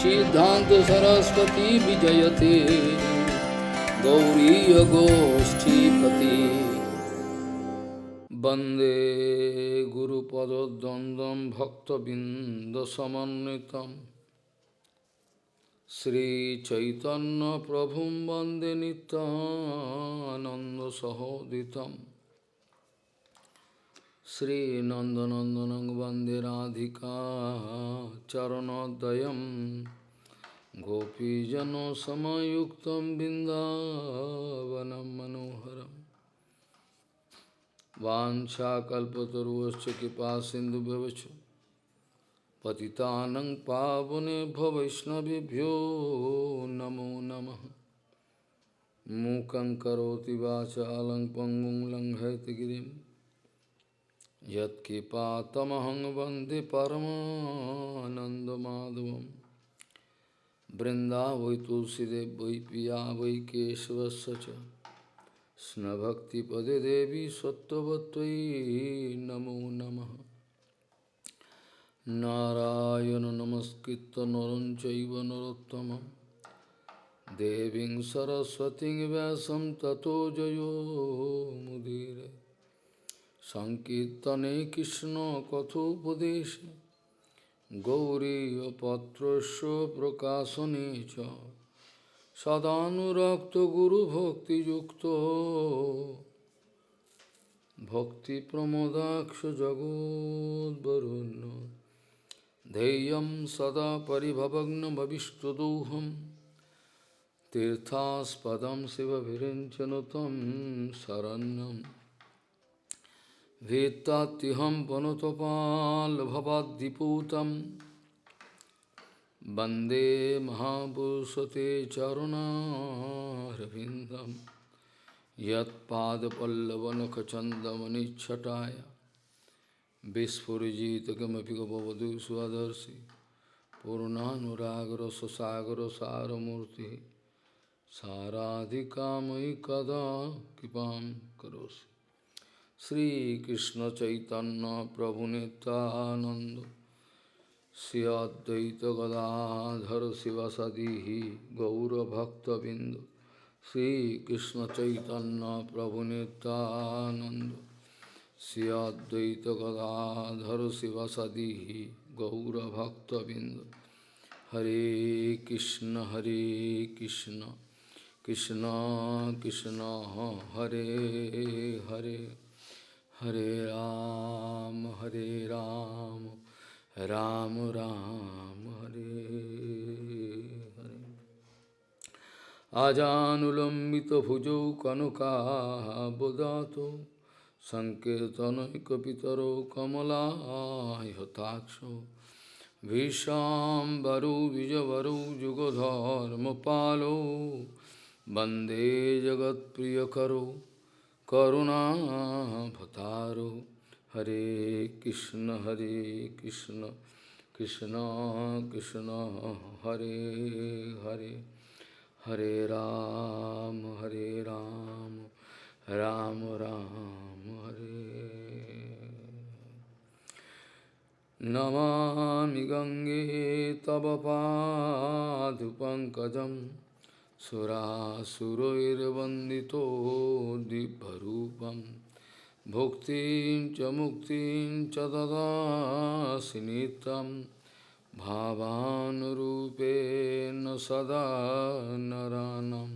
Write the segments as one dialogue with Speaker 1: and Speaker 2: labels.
Speaker 1: सिद्धांत सरस्वती विजयते गौरीय गोष्ठीपति वंदे गुरुपद्वंद्वं भक्तबिंदसमन्वितं श्रीचैतन्य प्रभुं वंदे नित्यानन्दसहोदितं श्रीनन्दनन्दनं वन्दे राधिका चरणोदयं गोपीजनसमयुक्तं बिन्दावनं मनोहरम् वाञ्छाकल्पतरुश्च कृपासिन्धुभ्यश्च पतितानं पावनेभ्यो वैष्णवेभ्यो नमो नमः। मूकं करोति वाचालं पङ्गुं लङ्घयति गिरिं यत्कृपातमहं वन्दे परमानन्दमाधवं। वृन्दावै तुलसीदेव वै पिया वै केशवस्य च कृष्णभक्तिपदे देवी सत्त्ववत्त्वयि नमो नमः। नारायण नमस्कृत्य नरं चैव नरोत्तमं देवीं सरस्वतीं व्यासं ततो जयो मुदीरये। संकीर्तने कृष्ण कथोपदेशे गौरीयपत्रस्य प्रकाशने च सदानुरक्त गुरुभक्तियुक्तो भक्तिप्रमोदाक्ष जगोद्वरुण्य ध्येयं सदा परिभवग्नमविष्टदोहं तीर्थास्पदं शिवभिरिञ्चनुतं शरण्यं भीत्तात्युहं पनुतपाल्भवाद्दिपूतं वन्दे महापुरुषते चरुणारविन्दं यत्पादपल्लवनखचन्दमनिच्छटाय विस्फुरिजित किमपि गपवधू स्वदर्शि पूर्णानुरागरससागरसारमूर्तिः साराधिकामयि कदा कृपां करोसि। श्रीकृष्णचैतन्य प्रभुनित्यानन्द श्री अद्वैत गदाधर शिवसदि गौरभक्तबिंद श्रीकृष्ण चैतन्य प्रभु नित्यानंद श्री अद्वैत गदाधर शिवसदि गौरभक्तबिंद। हरे कृष्ण कृष्ण कृष्ण हरे हरे हरे राम राम राम हरे हरे। आजानुलंबित भुजौ कनकाबदातो संकीर्तनैकपितरो कमलायताक्षो भीष्माम्बरो द्विजवरो युगधर्मपालो वन्दे जगत्प्रियकरो करुणाभतारो। हरे कृष्ण कृष्ण कृष्ण हरे हरे हरे राम राम राम हरे। नमामि गंगे तव पादपङ्कजं सुरासुरैर्वन्दितो दिव्यरूपं भुक्तिं च मुक्तिं च ददासि नित्यं भावानुरूपेण सदा नरानं।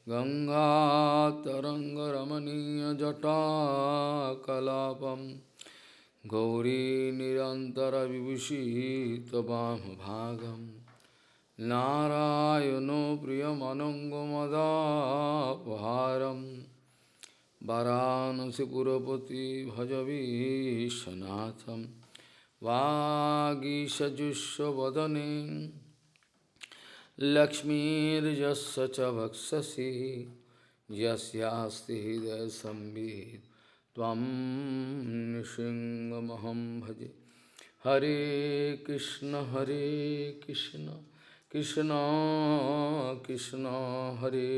Speaker 1: गंगातरङ्गरमणीयजटाकलापं गौरी निरन्तरविभूषितवामभागं नारायणो प्रियमनङ्गमदापहारं वाराणसीपुरपति भजवीशनाथं वागीशजुष्वदने लक्ष्मीर्यस्य च वक्षसि यस्यास्ति हृदय संवित् त्वं नृसिंहमहं भजे। हरे कृष्ण कृष्ण कृष्ण हरे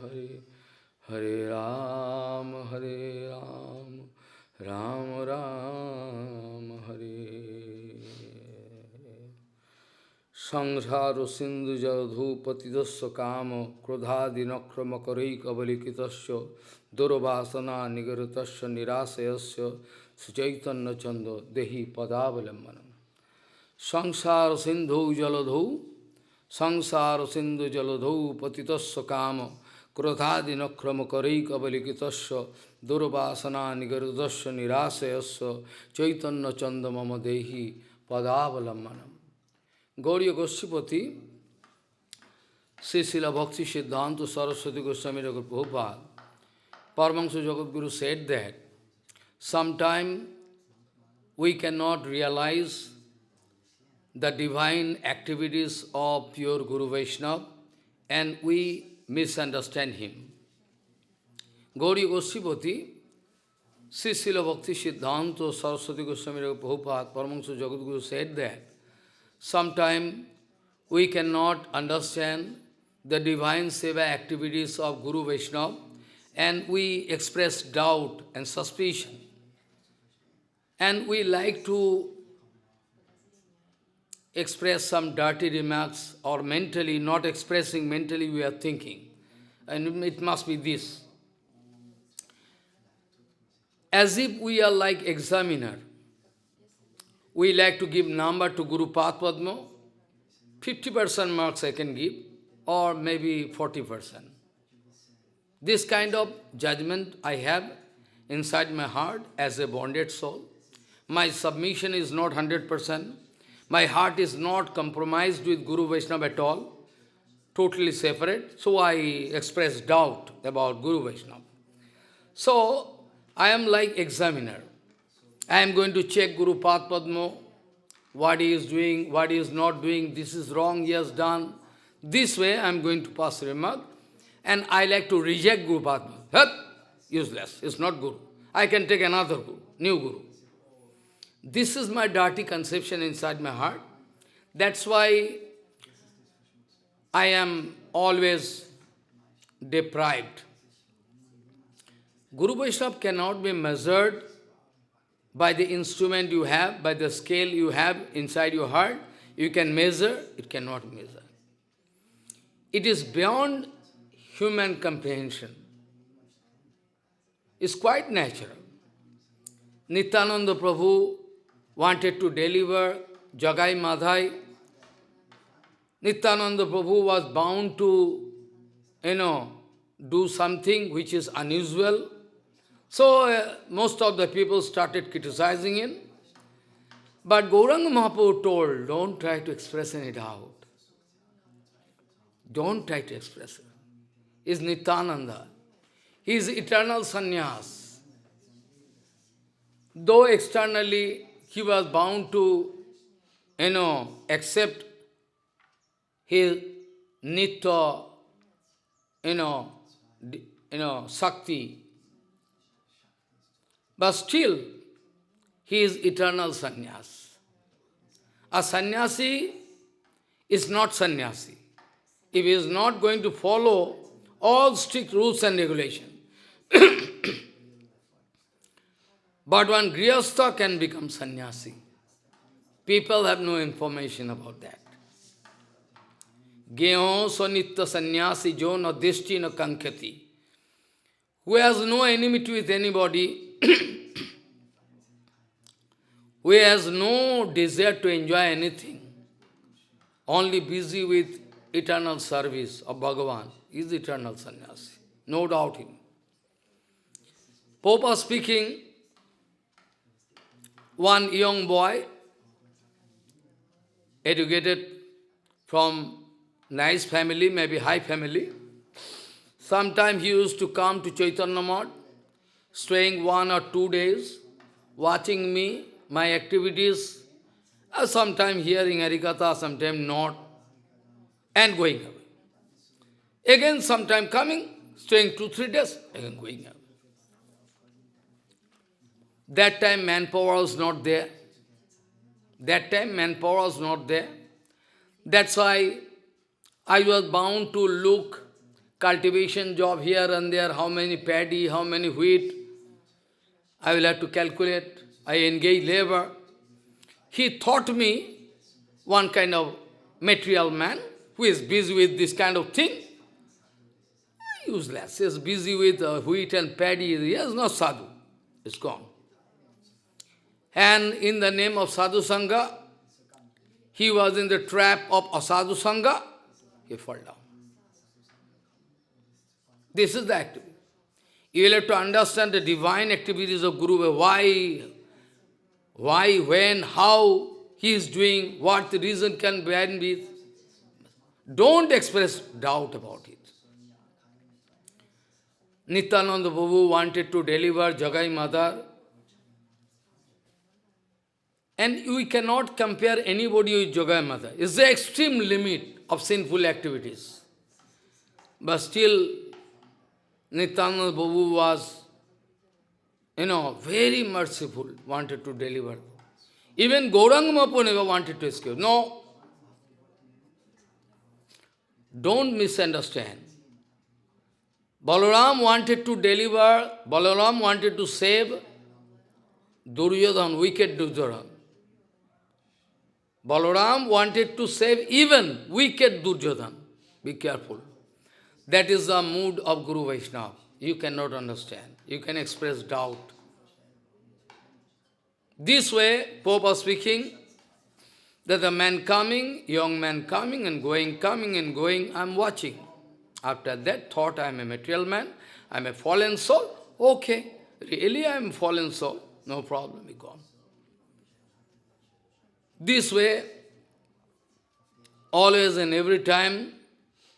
Speaker 1: हरे हरे राम राम राम हरे। Sangsara sindhu jaladhu patidasya kama krodhadinakramakarei kavalikitasya durvasana nigaritasya nirasayasya suchaitanya chanda dehi padavalammanam. Sangsara sindhu jaladhu patitasya kama krodhadinakramakarei kavalikitasya durvasana nigaritasya nirasayasya chaitanya chanda mama dehi padavalammanam. Gauriya Goswami, Sri Srila Bhakti Siddhanta Saraswati Goswami Thakur Prabhupada, Paramahansa Jagadguru said that sometime we cannot realize the divine activities of pure Guru Vaishnava and we misunderstand him. Gauriya Goswami, Sri Srila Bhakti Siddhanta Saraswati Goswami Thakur Prabhupada, Paramahansa Jagadguru said that sometimes we cannot understand the divine seva activities of Guru Vaishnava and we express doubt and suspicion. And we like to express some dirty remarks or mentally, not expressing, mentally we are thinking. And it must be this. As if we are like examiner. We like to give number to Guru Padma, 50% marks I can give, or maybe 40%. This kind of judgment I have inside my heart as a bonded soul. My submission is not 100%. My heart is not compromised with Guru Vaishnava at all, totally separate. So I express doubt about Guru Vaishnava. So I am like examiner. I am going to check Guru Padma, what he is doing, what he is not doing, this is wrong, he has done. This way I am going to pass remark, and I like to reject Guru Padma. Useless, it's not Guru. I can take another Guru, new Guru. This is my dirty conception inside my heart. That's why I am always deprived. Guru Vaishnava cannot be measured by the instrument you have, by the scale you have inside your heart. You can measure, it cannot measure. It is beyond human comprehension. It's quite natural. Nityananda Prabhu wanted to deliver Jagai Madhai. Nityananda Prabhu was bound to, do something which is unusual. So most of the people started criticizing him. But Gauranga Mahaprabhu told, don't try to express any doubt. Don't try to express it. He is Nityananda. He is eternal sannyas. Though externally he was bound to, accept his nitya, Sakti. But still, he is eternal sannyas. A sannyasi is not sannyasi if he is not going to follow all strict rules and regulations. But one grihastha can become sannyasi. People have no information about that. Geho sonitya sannyasi jo na dishti na kankhati. Who has no enmity with anybody, who has no desire to enjoy anything, only busy with eternal service of Bhagavan, is eternal sannyasi. No doubt him. Popa speaking, one young boy, educated from nice family, maybe high family. Sometime he used to come to Chaitanya Math, staying 1 or 2 days, watching me, my activities, sometime hearing Harikatha, sometime not, and going away. Again, sometime coming, staying 2-3 days, again going away. That time manpower was not there. That's why I was bound to look cultivation job here and there, how many paddy, how many wheat. I will have to calculate. I engage labor. He taught me one kind of material man who is busy with this kind of thing, useless. He is busy with wheat and paddy. He is not sadhu. It's gone. And in the name of sadhu sangha, he was in the trap of asadhu sangha, he fell down. This is the activity. You will have to understand the divine activities of Guru, why, when, how he is doing, what the reason can behind it. Don't express doubt about it. Nityananda Prabhu wanted to deliver Jagai Mother, and we cannot compare anybody with Jagai Mother. It's the extreme limit of sinful activities. But still, Nityananda Prabhu was, very merciful, wanted to deliver. Even Gauranga Mahaprabhu never wanted to escape. No. Don't misunderstand. Balaram wanted to deliver, Balaram wanted to save Duryodhana, wicked Duryodhana. Balaram wanted to save even wicked Duryodhana. Be careful. That is the mood of Guru Vaishnava. You cannot understand. You can express doubt. This way, Pope was speaking, that the man coming, young man coming and going, I'm watching. After that thought, I'm a material man, I'm a fallen soul. Okay, really I'm a fallen soul. No problem, be gone. This way, always and every time,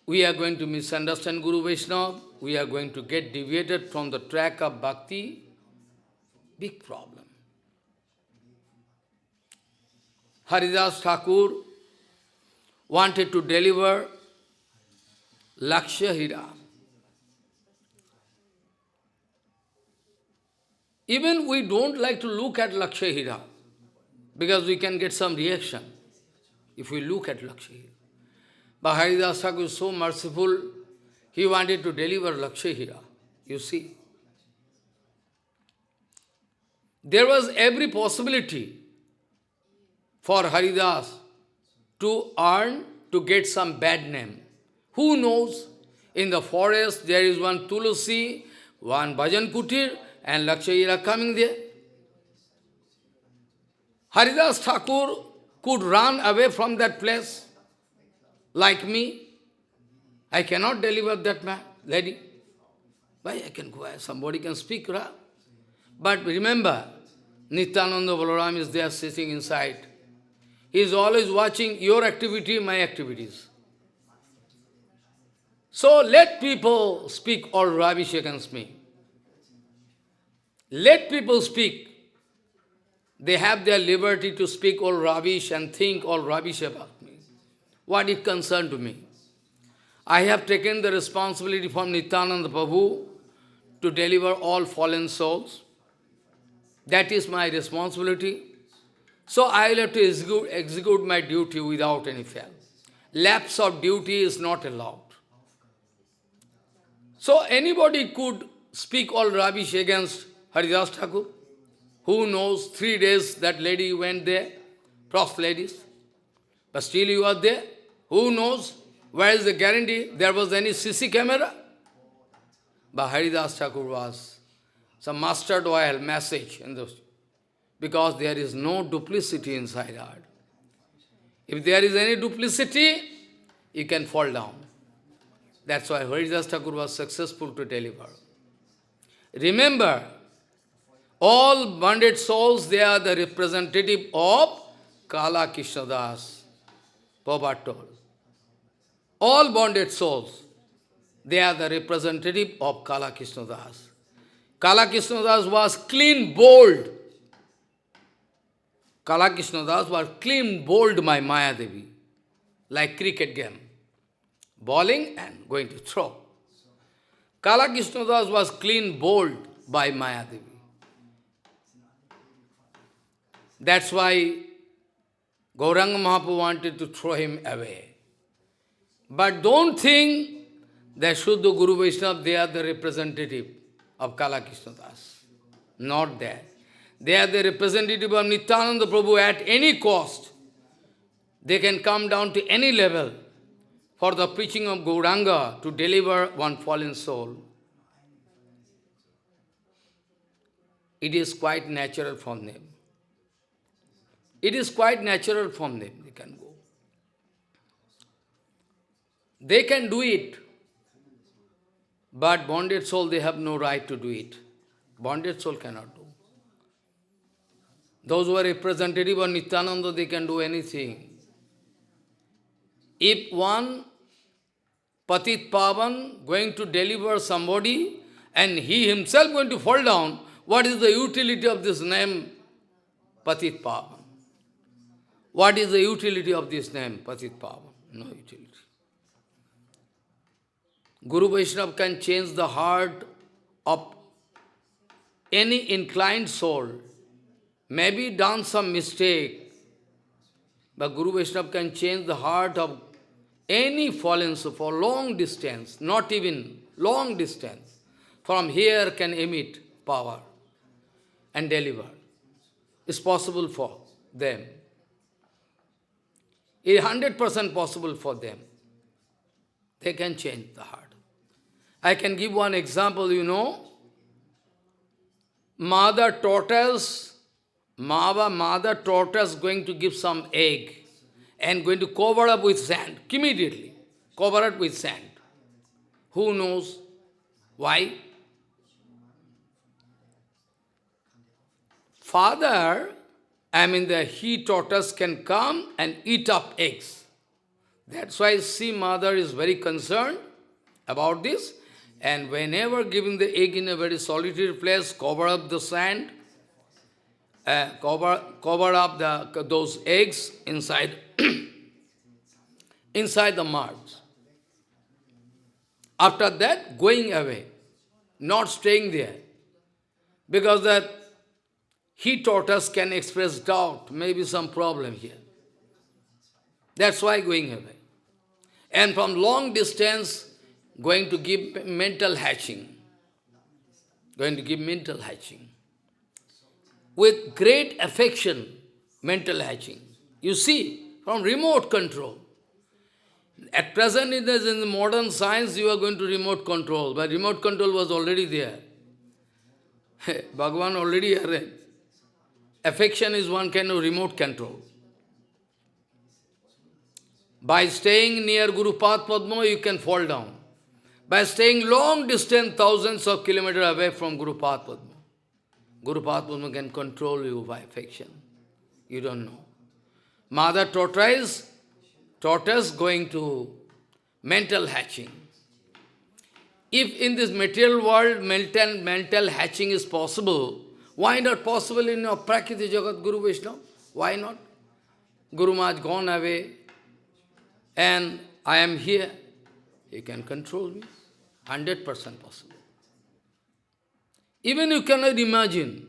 Speaker 1: we are going to misunderstand Guru Vaishnava, we are going to get deviated from the track of bhakti. Big problem. Haridas Thakur wanted to deliver Lakshya Hira. Even we don't like to look at Lakshya Hira, because we can get some reaction if we look at Lakshya Hira. But Haridas Thakur is so merciful, he wanted to deliver Lakshya Hira. You see, there was every possibility for Haridas to earn, to get some bad name. Who knows? In the forest there is one Tulasi, one Bhajan Kutir, and Lakshya Hira coming there. Haridas Thakur could run away from that place, like me. I cannot deliver that man, lady. Why I can go? Somebody can speak, right? But remember, Nityananda Balaram is there sitting inside. He is always watching your activity, my activities. So let people speak all rubbish against me. Let people speak. They have their liberty to speak all rubbish and think all rubbish about me. What it concern to me? I have taken the responsibility from Nityananda Prabhu to deliver all fallen souls. That is my responsibility. So I will have to execute my duty without any fail. Lapse of duty is not allowed. So anybody could speak all rubbish against Haridas Thakur. Who knows, 3 days that lady went there, prost ladies. But still you are there. Who knows, where is the guarantee there was any CC camera? But Haridas Thakur was some mustard oil message in those. Because there is no duplicity inside heart. If there is any duplicity, you can fall down. That's why Haridas Thakur was successful to deliver. Remember, all bonded souls, they are the representative of Kala Krishnadas. Prabhupada told. All bonded souls, they are the representative of Kala Krishnadas. Kala Krishnadas was clean, bold. Kala Krishnadas was clean, bold, my Maya Devi, like cricket game. Bowling and going to throw. Kala Krishnadas was clean, bold by Maya Devi. That's why Gauranga Mahaprabhu wanted to throw him away. But don't think that Shuddha Guru Vaishnava, they are the representative of Kala Krishnadas. Not that. They are the representative of Nityananda Prabhu at any cost. They can come down to any level for the preaching of Gauranga to deliver one fallen soul. It is quite natural from them. It is quite natural from them. They can go. They can do it. But bonded soul, they have no right to do it. Bonded soul cannot do. Those who are representative of Nityananda, they can do anything. If one Patit Pavan going to deliver somebody and he himself going to fall down, what is the utility of this name Patit Pavan? What is the utility of this name Patit Pavan? No utility. Guru Vaishnava can change the heart of any inclined soul. Maybe done some mistake, but Guru Vaishnava can change the heart of any fallen soul for long distance, not even long distance. From here can emit power and deliver. It's possible for them. It's 100% possible for them. They can change the heart. I can give one example, Mother tortoise going to give some egg and going to cover up with sand, immediately. Cover it with sand. Who knows why? The he tortoise can come and eat up eggs. That's why she mother is very concerned about this. And whenever giving the egg in a very solitary place, cover up the sand, cover up those eggs inside, inside the mud. After that, going away, not staying there. Because that he tortoise can express doubt, maybe some problem here. That's why going away. And from long distance, going to give mental hatching. Going to give mental hatching. With great affection, mental hatching. You see, from remote control. At present, in the modern science, you are going to remote control, but remote control was already there. Bhagavan already arranged. Affection is one kind of remote control. By staying near Guru Path Padma, you can fall down. By staying long distance, thousands of kilometers away from Guru Path Padma, Guru Path Padma can control you by affection. You don't know. Mother tortoise going to mental hatching. If in this material world mental hatching is possible, why not possible in Prakriti Jagat Guru Vaishnava? Why not? Guru Maharaj gone away and I am here. He can control me. 100% possible. Even you cannot imagine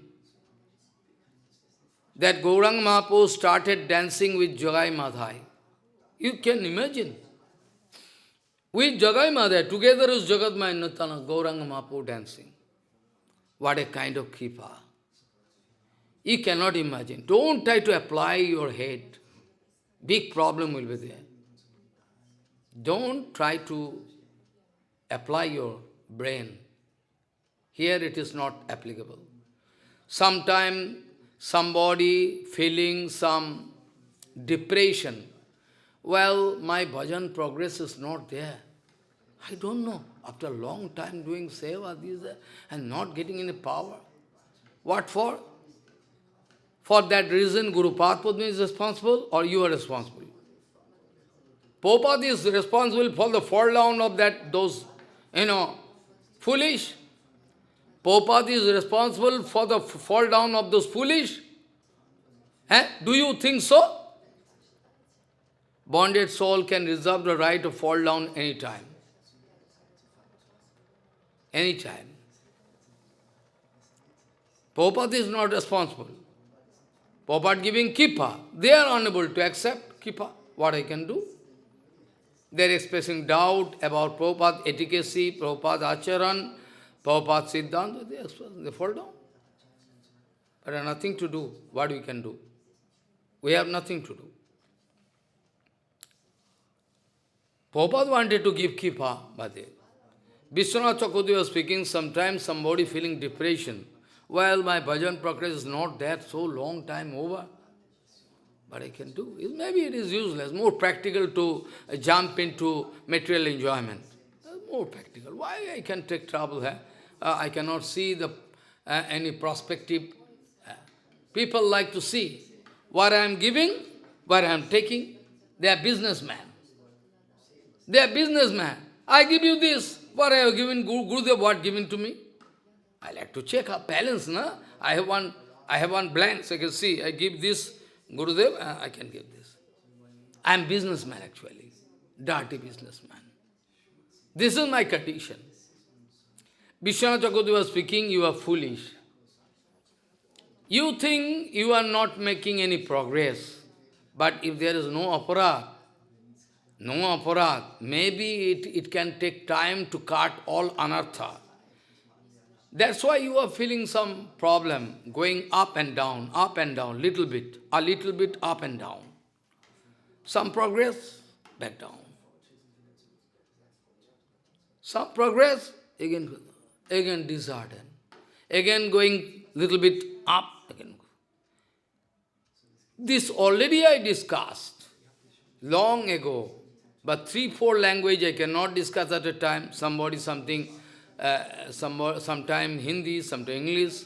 Speaker 1: that Gauranga Mahaprabhu started dancing with Jagai Madhai. You can imagine. With Jagai Madhai, together with Jagat Mayanatana, Gauranga Mahaprabhu dancing. What a kind of kripa. You cannot imagine. Don't try to apply your head. Big problem will be there. Don't try to apply your brain. Here it is not applicable. Sometime somebody feeling some depression. Well, my bhajan progress is not there. I don't know. After a long time doing seva, and not getting any power. What for? For that reason, Guru Path Padma is responsible or you are responsible? Prabhupada is responsible for the fall down of those foolish. Prabhupada is responsible for the fall down of those foolish. Do you think so? Bonded soul can reserve the right to fall down anytime. Anytime. Prabhupada is not responsible. Prabhupada giving kippa. They are unable to accept kippa. What I can do? They are expressing doubt about Prabhupada's efficacy, Prabhupada's acharan, Prabhupada's siddhanta. They fall down. But have nothing to do. What we can do? We have nothing to do. Prabhupada wanted to give Kripa, but Vishwanath Chakravarti was speaking, sometimes somebody feeling depression. Well, my bhajan progress is not that so long time over. But I can do. Maybe it is useless, more practical to jump into material enjoyment. More practical. Why I can take trouble here? I cannot see the any prospective. uh, People like to see what I am giving, what I am taking. They are businessmen. They are businessmen. I give you this. What I have given, Gurudev, what given to me? I like to check up balance, na? I have one blank, so I can see, I give this, Gurudev, I can give this. I am businessman actually, dirty businessman. This is my condition. Vishwanath Chakravarti was speaking, you are foolish. You think you are not making any progress, but if there is no aparat, maybe it can take time to cut all anartha. That's why you are feeling some problem, going up and down, little bit, a little bit up and down. Some progress, back down. Some progress, again disheartened. Again going little bit up, again. This already I discussed long ago, but 3-4 language I cannot discuss at a time. Somebody something, sometime Hindi, sometime English.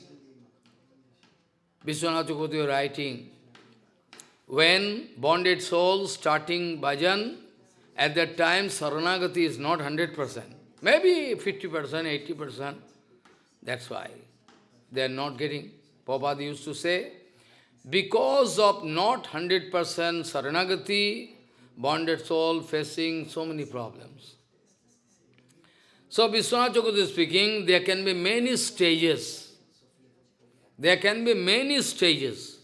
Speaker 1: Vishwanath Chakravarti writing, when bonded souls starting bhajan, at that time Saranagati is not 100%. Maybe 50%, 80%. That's why they are not getting. Prabhupada used to say, because of not 100% Saranagati, bonded soul facing so many problems. So Vishwanath Chakravarti is speaking, there can be many stages. There can be many stages,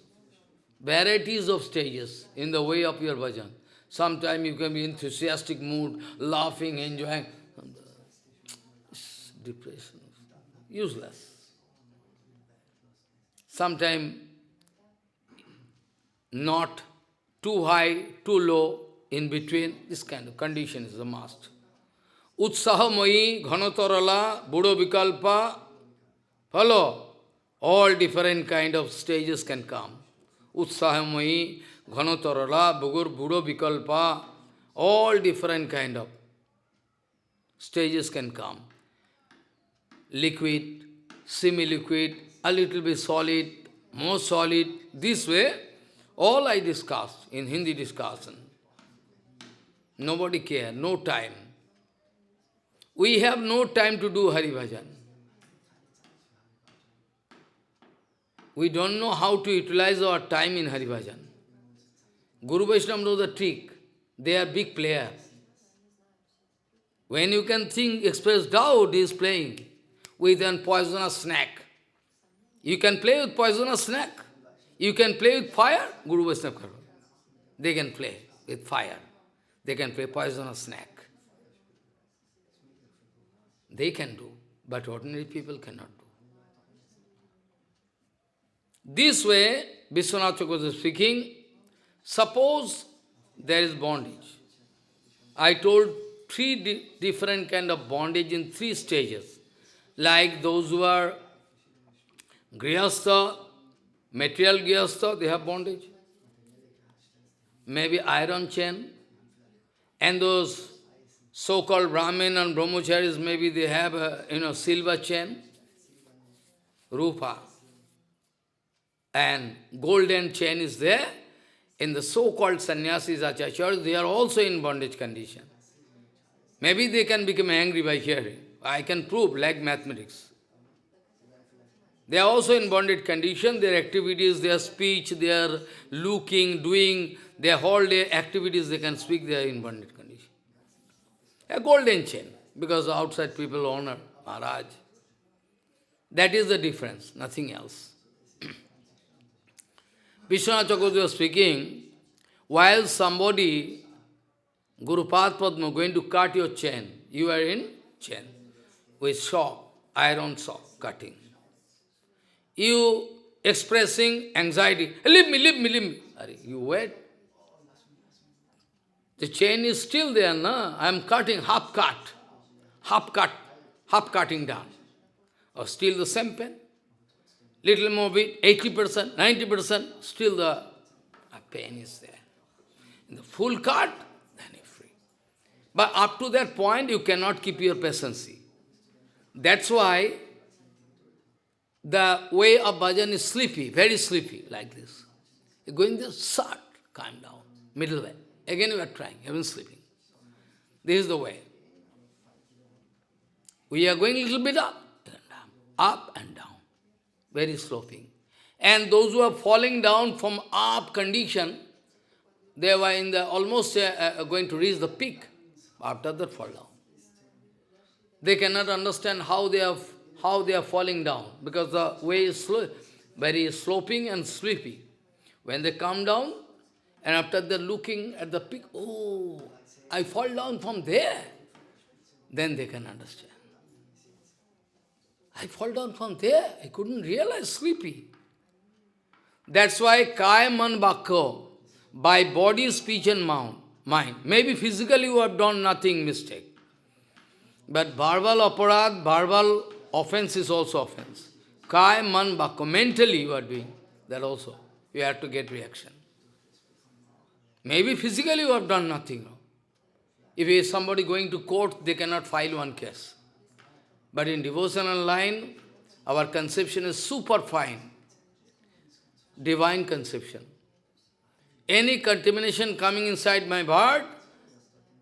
Speaker 1: varieties of stages in the way of your bhajan. Sometimes you can be in enthusiastic mood, laughing, enjoying. Depression, useless. Sometimes not too high, too low, in between. This kind of condition is a must. Utsahamai, Ghanatarala, Buddha Vikalpa, follow. All different kind of stages can come. Utsahamai, Ghanatarala, Buddha Vikalpa, all different kind of stages can come. Liquid, semi-liquid, a little bit solid, more solid. This way, all I discussed in Hindi discussion. Nobody care, no time. We have no time to do Hari Bhajan. We don't know how to utilize our time in Hari Bhajan. Guru Vaishnava know the trick. They are big players. When you can think, express doubt, he is playing with a poisonous snake. You can play with poisonous snake. You can play with fire, Guru Vaishnava. They can play with fire. They can play poisonous snake. They can do, but ordinary people cannot do. This way, Vishwanath Chakravarti is speaking, suppose there is bondage. I told 3 different kind of bondage in 3 stages. Like those who are Grihastha, material Grihastha, they have bondage. Maybe iron chain. And those so-called Brahmin and Brahmacharis, maybe they have a silver chain, rupa. And golden chain is there. In the so-called sannyasis, acharyas, they are also in bondage condition. Maybe they can become angry by hearing. I can prove, like mathematics. They are also in bondage condition. Their activities, their speech, their looking, doing, their whole day activities, they can speak, they are in bondage condition. A golden chain, because outside people honor Maharaj. That is the difference, nothing else. Vishwanath Chakravarti was speaking, while somebody, Guru Padma, going to cut your chain, you are in chain, with saw, iron saw, cutting. You expressing anxiety, leave me, leave me, leave me. You wait. The chain is still there, no? I am cutting, half cut, half cutting down. Or still the same pain. Little more bit, 80%, 90%, still the pain is there. In the full cut, then you're free. But up to that point, you cannot keep your patience. That's why the way of bhajan is sleepy, very sleepy, like this. You're going there, start, calm down, middle way. Again you are trying, even sleeping. This is the way. We are going a little bit up and down, very sloping. And those who are falling down from up condition, they were in the almost going to reach the peak. After that, fall down. They cannot understand how they are falling down, because the way is very sloping and sleepy. When they come down, and after they're looking at the peak, oh, I fall down from there. Then they can understand. I fall down from there. I couldn't realize, sleepy. That's why Kaya Man Vakya, by body, speech and mind. Maybe physically you have done nothing mistake. But verbal aparad, verbal offense is also offense. Kaya Man Vakya, mentally you are doing that also. You have to get reaction. Maybe physically you have done nothing wrong. If somebody going to court, they cannot file one case. But in devotional line, our conception is super fine. Divine conception. Any contamination coming inside my heart,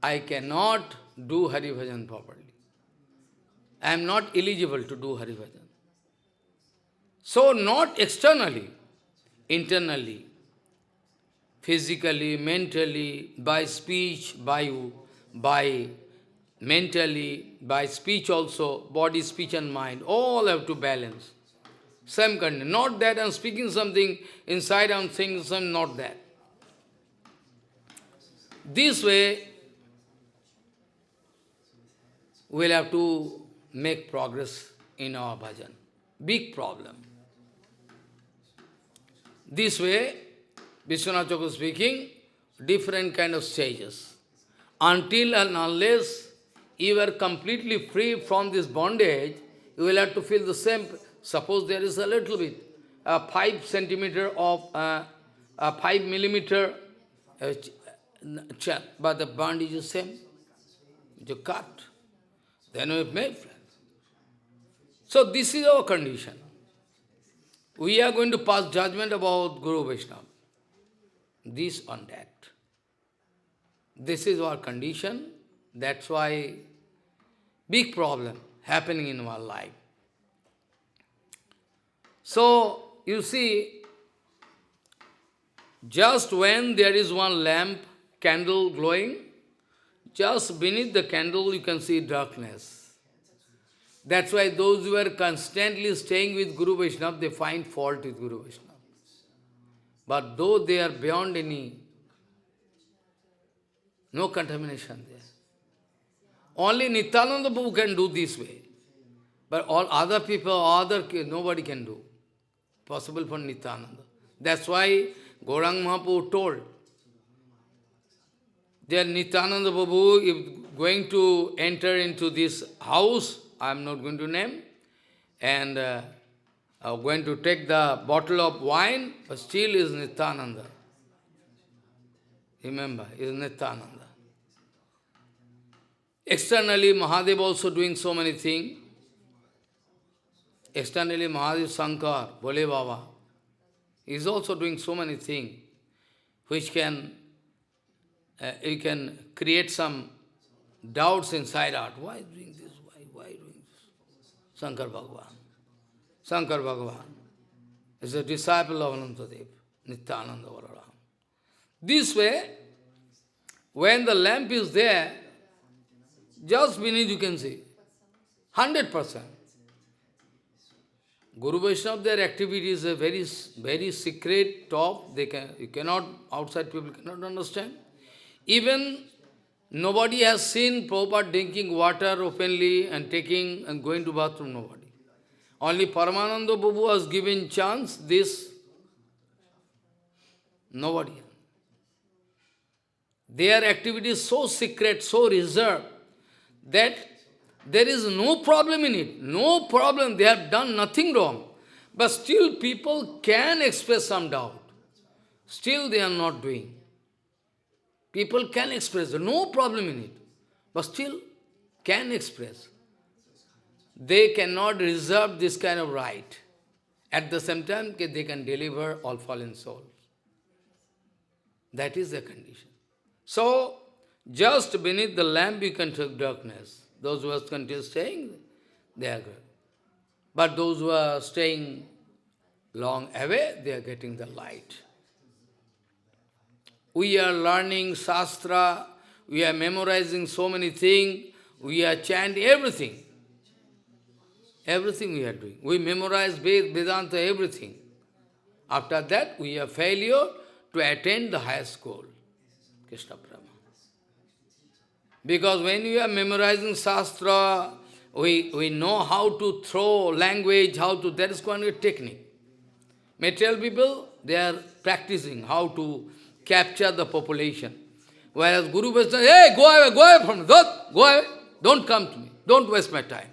Speaker 1: I cannot do Hari Bhajan properly. I am not eligible to do Hari Bhajan. So not externally, internally, physically, mentally, by speech, by mentally, by speech also, body, speech and mind, all have to balance. Same condition. Not that I am speaking something, inside I am saying something, not that. This way, we'll have to make progress in our bhajan. Big problem. This way, Vishwanath Chakravarti speaking, different kind of stages. Until and unless you are completely free from this bondage, you will have to feel the same. Suppose there is a little bit, 5 centimeter of, 5 millimeter, but the bondage is the same. You cut. Then we make friends. So this is our condition. We are going to pass judgment about Guru Vaishnava. This on that. This is our condition. That's why big problem happening in our life. So, you see, just when there is one lamp, candle glowing, just beneath the candle you can see darkness. That's why those who are constantly staying with Guru Vaishnava, they find fault with Guru Vaishnava. But though they are beyond any, no contamination there. Only Nityananda Prabhu can do this way. But all other people, nobody can do. Possible for Nityananda. That's why Gauranga Mahaprabhu told that Nityananda Prabhu is going to enter into this house, I am not going to name, and going to take the bottle of wine, but still is Nityananda. Remember, is Nityananda. Externally, Mahadev also doing so many things. Externally, Mahadev Shankar, Bole Baba, is also doing so many things which can, you can create some doubts inside out. Why doing this? Why doing this? Shankar Bhagavan. Shankar Bhagavan is a disciple of Anantadev, Nityananda Balaram. This way, when the lamp is there, just beneath you can see, 100%. Guru Vaishnava, their activity is a very secret top. You cannot, outside people cannot understand. Even nobody has seen Prabhupada drinking water openly and taking and going to bathroom, nobody. Only Paramananda Prabhu was given chance, this, nobody. Their activity is so secret, so reserved, that there is no problem in it. No problem. They have done nothing wrong. But still people can express some doubt. Still they are not doing. People can express, no problem in it. But still can express. They cannot reserve this kind of right. At the same time, they can deliver all fallen souls. That is the condition. So, just beneath the lamp you can take darkness. Those who are continuously staying, they are good. But those who are staying long away, they are getting the light. We are learning Shastra, we are memorizing so many things, we are chanting everything. Everything we are doing. We memorize Vedanta, everything. After that, we are failure to attain the highest goal, Krishna Prema. Because when we are memorizing Shastra, we know how to throw language, that is one technique. Material people, they are practicing how to capture the population. Whereas Guru Vaishnava, hey, go away from me, go away, don't come to me, don't waste my time.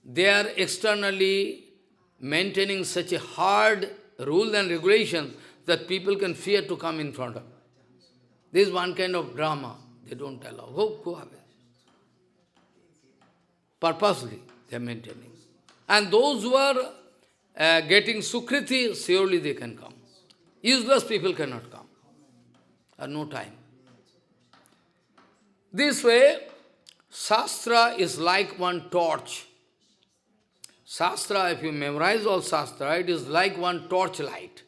Speaker 1: They are externally maintaining such a hard rule and regulation that people can fear to come in front of. This is one kind of drama. They don't allow. Go away. Purposely, they are maintaining. And those who are getting Sukriti, surely they can come. Useless people cannot come. Or no time. This way, Shastra is like one torch. Shastra, if you memorize all Shastra, it is like one torchlight.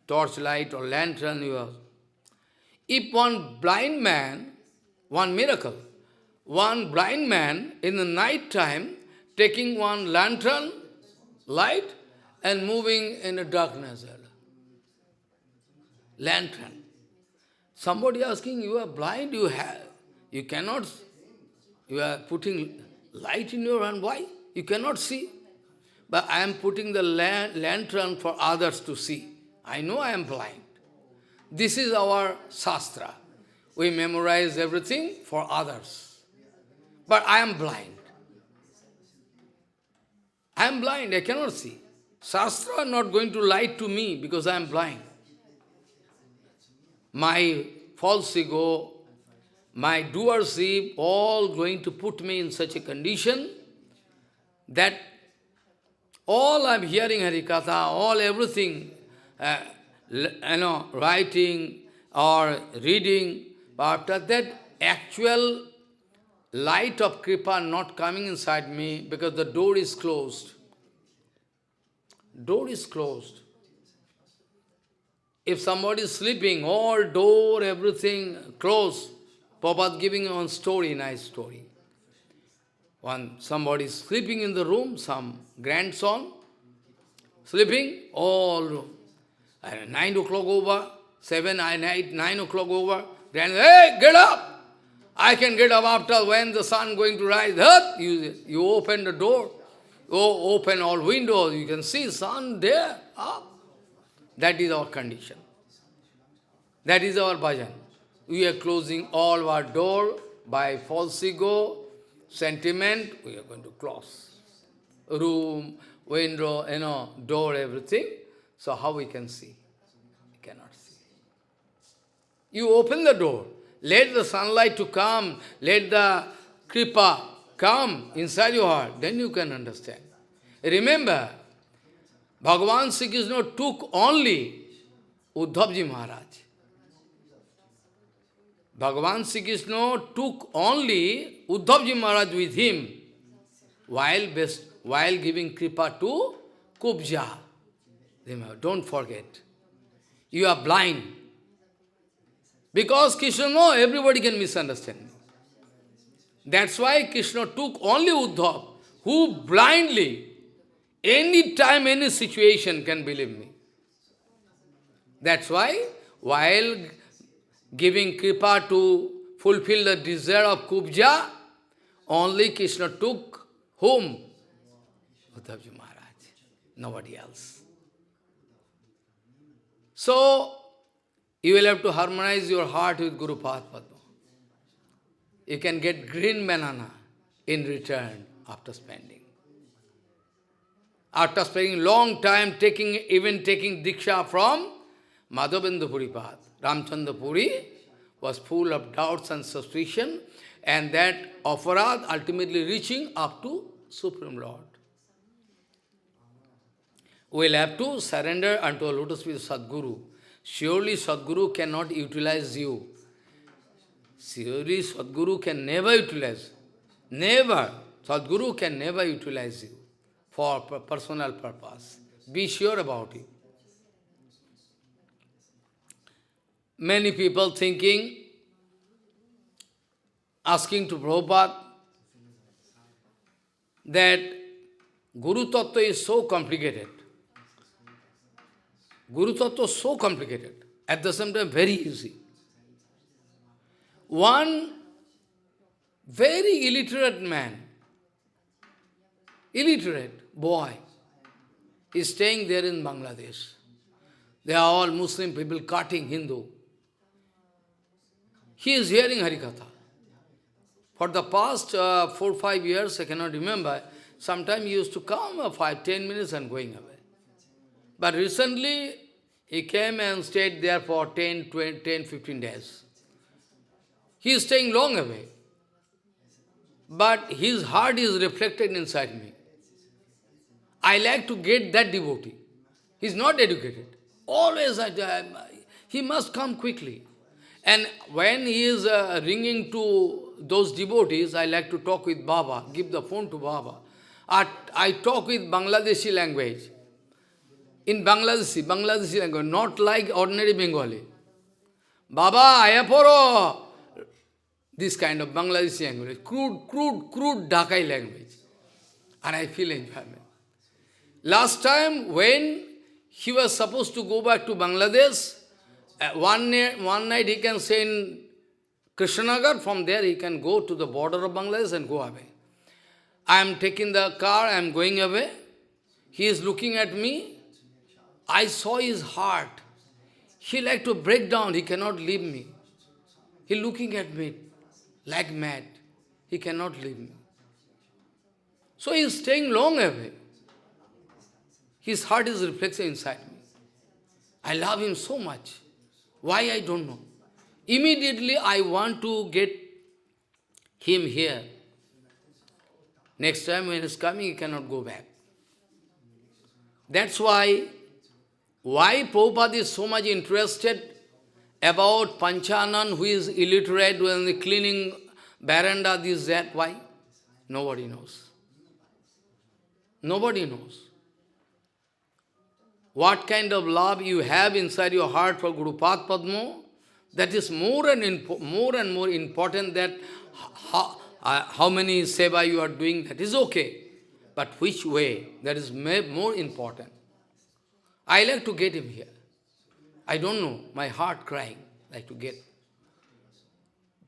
Speaker 1: Torchlight or lantern you have. If one blind man, one miracle, one blind man in the night time taking one lantern, light, and moving in the darkness. Lantern. Somebody asking, you are blind, you cannot, you are putting light in your hand, why? You cannot see. But I am putting the lantern for others to see. I know I am blind. This is our Shastra. We memorize everything for others. But I am blind. I am blind, I cannot see. Shastra are not going to light to me because I am blind. My false ego, my doership, all going to put me in such a condition that all I am hearing Harikatha, all everything, writing or reading, but after that, actual light of Kripa not coming inside me because the door is closed. Door is closed. If somebody is sleeping, all door, everything closed. Prabhupada giving one story, nice story. Somebody is sleeping in the room, some grandson, sleeping, all room. 9 o'clock over, 7, 8, 9 o'clock over, grandson, hey, get up! I can get up after when the sun going to rise. You open the door, you open all windows, you can see sun there, up. That is our condition. That is our bhajan. We are closing all our door by false ego, sentiment, we are going to close. Room, window, door, everything. So how we can see? We cannot see. You open the door, let the sunlight to come, let the kripa come inside your heart, then you can understand. Remember, Bhagavan Sri Krishna took only Uddhavji Maharaj. Bhagavan Sri Krishna took only Uddhavji Maharaj with him while giving kripa to Kubja. Remember, don't forget. You are blind. Because Krishna knows everybody can misunderstand me. That's why Krishna took only Uddhav, who blindly, any time, any situation can believe me. That's why, while giving kripa to fulfill the desire of Kubja, only Krishna took whom? Uddhavji Maharaj, nobody else. So, You will have to harmonize your heart with Guru Padma. You can get green banana in return after spending. After spending long time even taking Diksha from Madhavendra Puripad. Ramchandra Puri was full of doubts and suspicion, and that aparad ultimately reaching up to Supreme Lord. We will have to surrender unto a lotus feet of Sadguru. Surely Sadguru cannot utilize you. Surely Sadguru can never utilize. Never. Sadguru can never utilize you for personal purpose. Be sure about it. Many people thinking, asking to Prabhupada, that Guru Tattva is so complicated. Guru Tattva is so complicated. At the same time, very easy. One very illiterate man, illiterate boy, is staying there in Bangladesh. They are all Muslim people cutting Hindu. He is hearing Harikatha. For the past 4-5 years, I cannot remember, sometimes he used to come 5-10 minutes and going away. But recently, he came and stayed there for 10-15 days. He is staying long away. But his heart is reflected inside me. I like to get that devotee. He is not educated. Always he must come quickly. And when he is ringing to those devotees, I like to talk with Baba, give the phone to Baba. I talk with Bangladeshi language. In Bangladeshi language, not like ordinary Bengali. Baba, ayaporo! This kind of Bangladeshi language, crude Dhakai language. And I feel enjoyment. Last time when he was supposed to go back to Bangladesh, one night he can stay in Krishnanagar, from there he can go to the border of Bangladesh and go away. I am taking the car, I am going away. He is looking at me. I saw his heart. He like to break down, he cannot leave me. He looking at me like mad. He cannot leave me. So he is staying long away. His heart is reflected inside me. I love him so much. Why, I don't know. Immediately I want to get him here. Next time when he is coming, he cannot go back. That's why Prabhupada is so much interested about Panchanan, who is illiterate, when cleaning veranda, this, that. Why? Nobody knows. Nobody knows. What kind of love you have inside your heart for Guru Padma, that is more and more important than how many seva you are doing. That is okay. But which way? That is more important. I like to get him here. I don't know, my heart crying, like to get.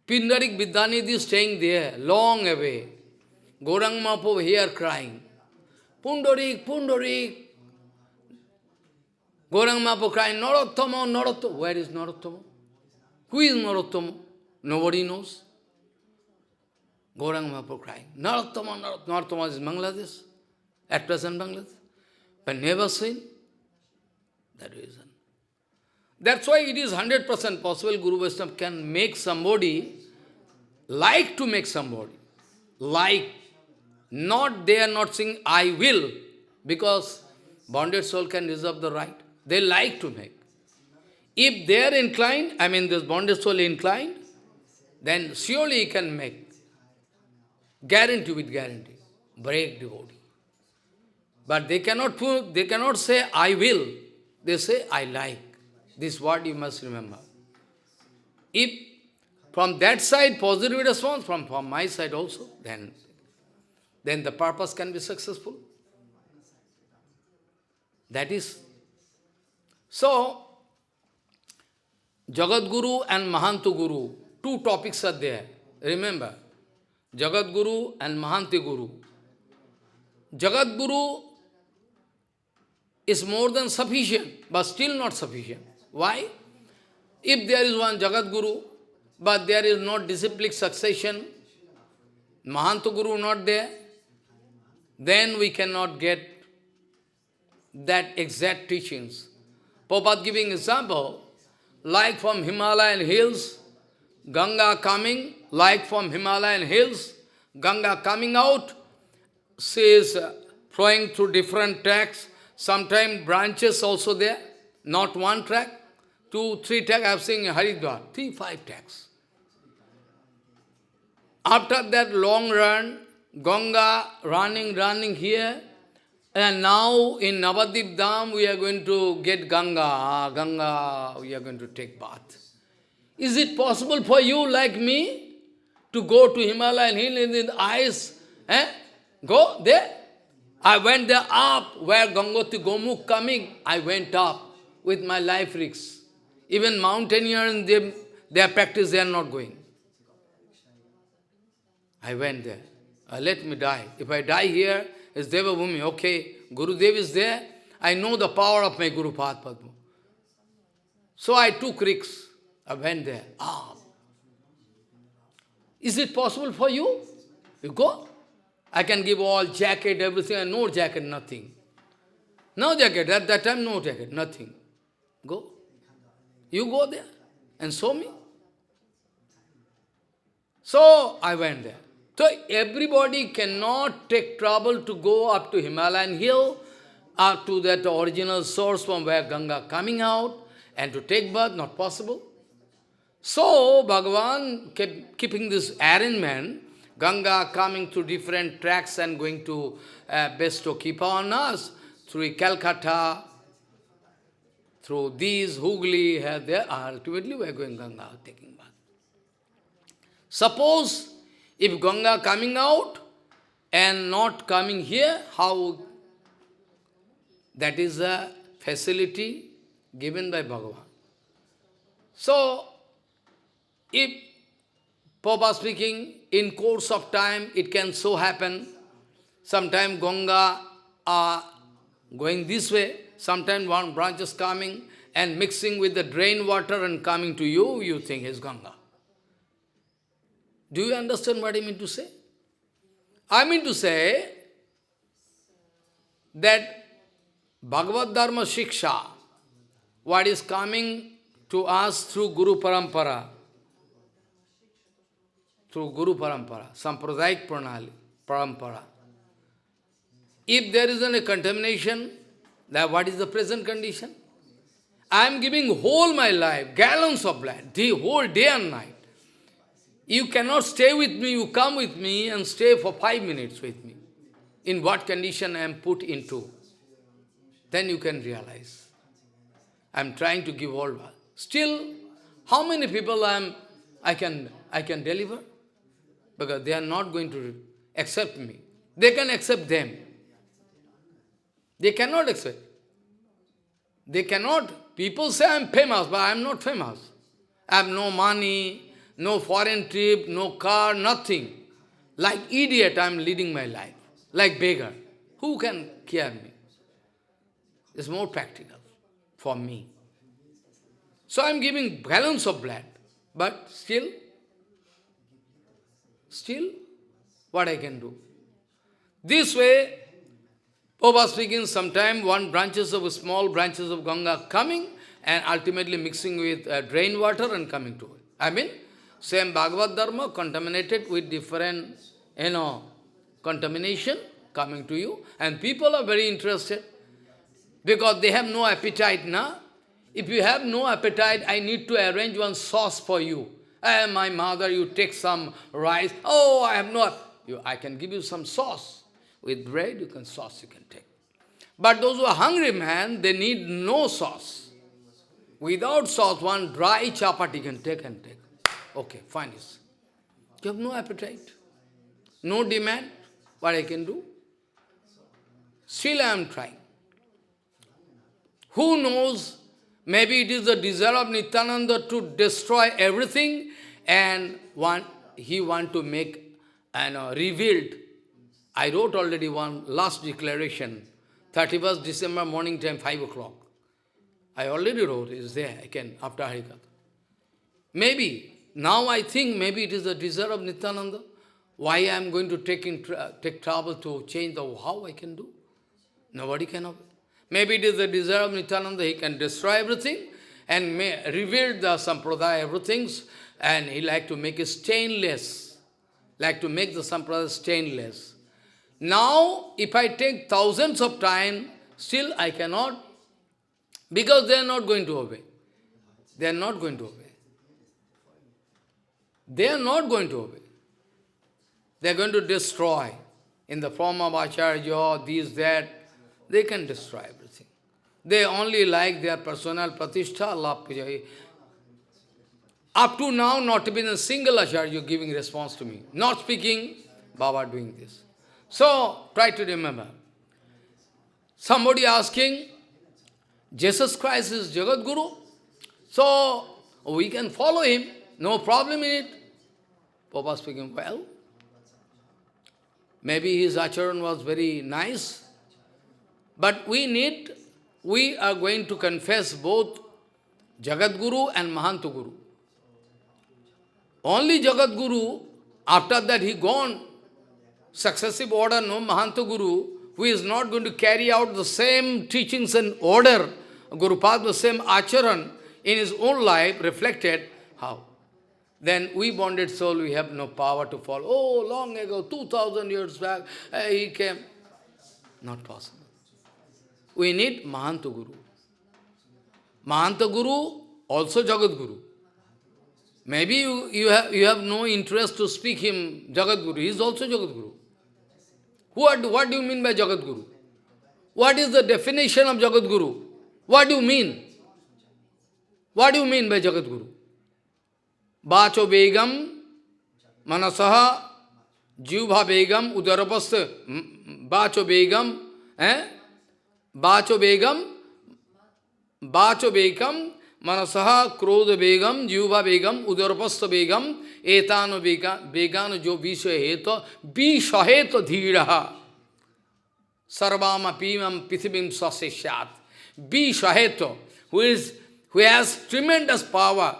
Speaker 1: Pindarik Vidyanidhi is staying there, long away. Gaurang Mahaprabhu here crying. Pundarik, Pundarik. Gaurang Mahaprabhu crying, Narottama, Narottama. Where is Narottama? Who is Narottama? Nobody knows. Gaurang Mahaprabhu crying, Narottama, Narottama. Narottama is Bangladesh, at present Bangladesh. But never seen. That reason. That's why it is 100% possible Guru Vaishnava can make somebody, like to make somebody, like. Not, they are not saying, I will, because bonded soul can reserve the right. They like to make. If they are inclined, I mean this bonded soul inclined, then surely he can make. Guarantee with guarantee. Break devotee. But they cannot say, I will. They say, I like. This word you must remember. If from that side positive response, from my side also, then the purpose can be successful. That is. So, Jagat Guru and Mahantu Guru, two topics are there. Remember, Jagat Guru and Mahanti Guru. Jagat Guru is more than sufficient, but still not sufficient. Why? If there is one Jagat Guru, but there is not disciplic succession, Mahanta Guru not there, then we cannot get that exact teachings. Prabhupada giving example, like from Himalayan hills, Ganga coming, like from Himalayan hills, Ganga coming out, she is flowing through different tracks, sometimes branches also there, not one track, 2, 3 tracks, I have seen in Haridwar, 3, 5 tracks. After that long run, Ganga running here, and now in Navadip Dham we are going to get Ganga. Ganga, we are going to take bath. Is it possible for you like me to go to Himalayan hill in the ice? Go there? I went there up where Gangoti Gomukh coming. I went up with my life risks. Even mountaineers, their practice, they are not going. I went there. Let me die. If I die here, it's Devabhumi. Okay, Gurudev is there. I know the power of my Guru Padma. So I took risks. I went there. Is it possible for you? You go. I can give all jacket, everything, and no jacket, nothing. No jacket. At that time, no jacket, nothing. Go. You go there and show me. So I went there. So everybody cannot take trouble to go up to Himalayan hill, up to that original source from where Ganga coming out, and to take bath, not possible. So Bhagavan kept keeping this arrangement, Ganga coming through different tracks and going to bestow Kripa on us, through Calcutta, through these, Hooghly, there, ultimately we are going Ganga, taking bath. Suppose if Ganga coming out and not coming here, how? That is a facility given by Bhagavan. So, if, Prabhupada speaking, in course of time, it can so happen, sometime Ganga are going this way, sometimes one branch is coming and mixing with the drain water and coming to you, you think is Ganga. Do you understand what I mean to say? I mean to say that Bhagavad Dharma Shiksha, what is coming to us through Guru Parampara, Sampradaik Pranali, Parampara. If there is any contamination, then what is the present condition? I am giving whole my life, gallons of blood, the whole day and night. You cannot stay with me, you come with me and stay for 5 minutes with me. In what condition I am put into. Then you can realize. I am trying to give all. Still, how many people I can deliver? Because they are not going to accept me. They can accept them. They cannot accept. They cannot. People say I am famous, but I am not famous. I have no money, no foreign trip, no car, nothing. Like idiot, I am leading my life. Like beggar. Who can care me? It's more practical for me. So I am giving gallons of blood. But still, what I can do? This way, Prabhupada speaking, sometime small branches of Ganga coming and ultimately mixing with drain water and coming to it. I mean, same Bhagavad Dharma contaminated with different, contamination coming to you. And people are very interested because they have no appetite now. If you have no appetite, I need to arrange one sauce for you. My mother, you take some rice. Oh, I have no... I can give you some sauce. With bread, you can take. But those who are hungry, man, they need no sauce. Without sauce, one dry chapati can take. Okay, fine. You have no appetite. No demand. What I can do? Still I am trying. Who knows? Maybe it is the desire of Nityananda to destroy everything and he want to make revealed. I wrote already one last declaration, 31st December morning time, 5 o'clock. I already wrote, it's there, I can, after Harikatha. Maybe, now I think maybe it is the desire of Nityananda. Why I am going to take trouble to change the how I can do? Nobody can obey. Maybe it is the desire of Nityananda, he can destroy everything and may reveal the sampradaya, everything, and he like to make it stainless, like to make the sampradaya stainless. Now, if I take thousands of time, still I cannot, because they are not going to obey. They are not going to obey. They are not going to obey. They are going to destroy in the form of Acharya, this, that. They can destroy everything. They only like their personal pratishtha, Allah puja. Up to now, not even a single Acharya giving response to me. Not speaking, Baba doing this. So, try to remember. Somebody asking, Jesus Christ is Jagat Guru, so we can follow him, no problem in it. Papa speaking, well, maybe his acharan was very nice, but we are going to confess both Jagat Guru and Mahanta Guru. Only Jagat Guru, after that he gone, successive order, no Mahanta Guru, who is not going to carry out the same teachings and order, Guru Padma, the same acharan in his own life, reflected, how? Then we bonded soul, we have no power to follow. Oh, long ago, 2000 years back, he came. Not possible. We need Mahanta Guru. Mahanta Guru, also Jagat Guru. Maybe you have no interest to speak him Jagat Guru. He is also Jagat Guru. What do you mean by Jagat Guru? What is the definition of Jagat Guru? What do you mean? What do you mean by Jagat Guru? Bacho Begam, Manasaha, Jivha Begam, Udarapasta, Bacho Begam, Bacho Begam, Manasaha, Krodha Begam, Jivha Begam, Udarapasta Begam, Etano Begano Jo Vishaheto, Vishaheto Dhiraha, Sarvama Pimam Pithibim Saseshat, Vishaheto, who has tremendous power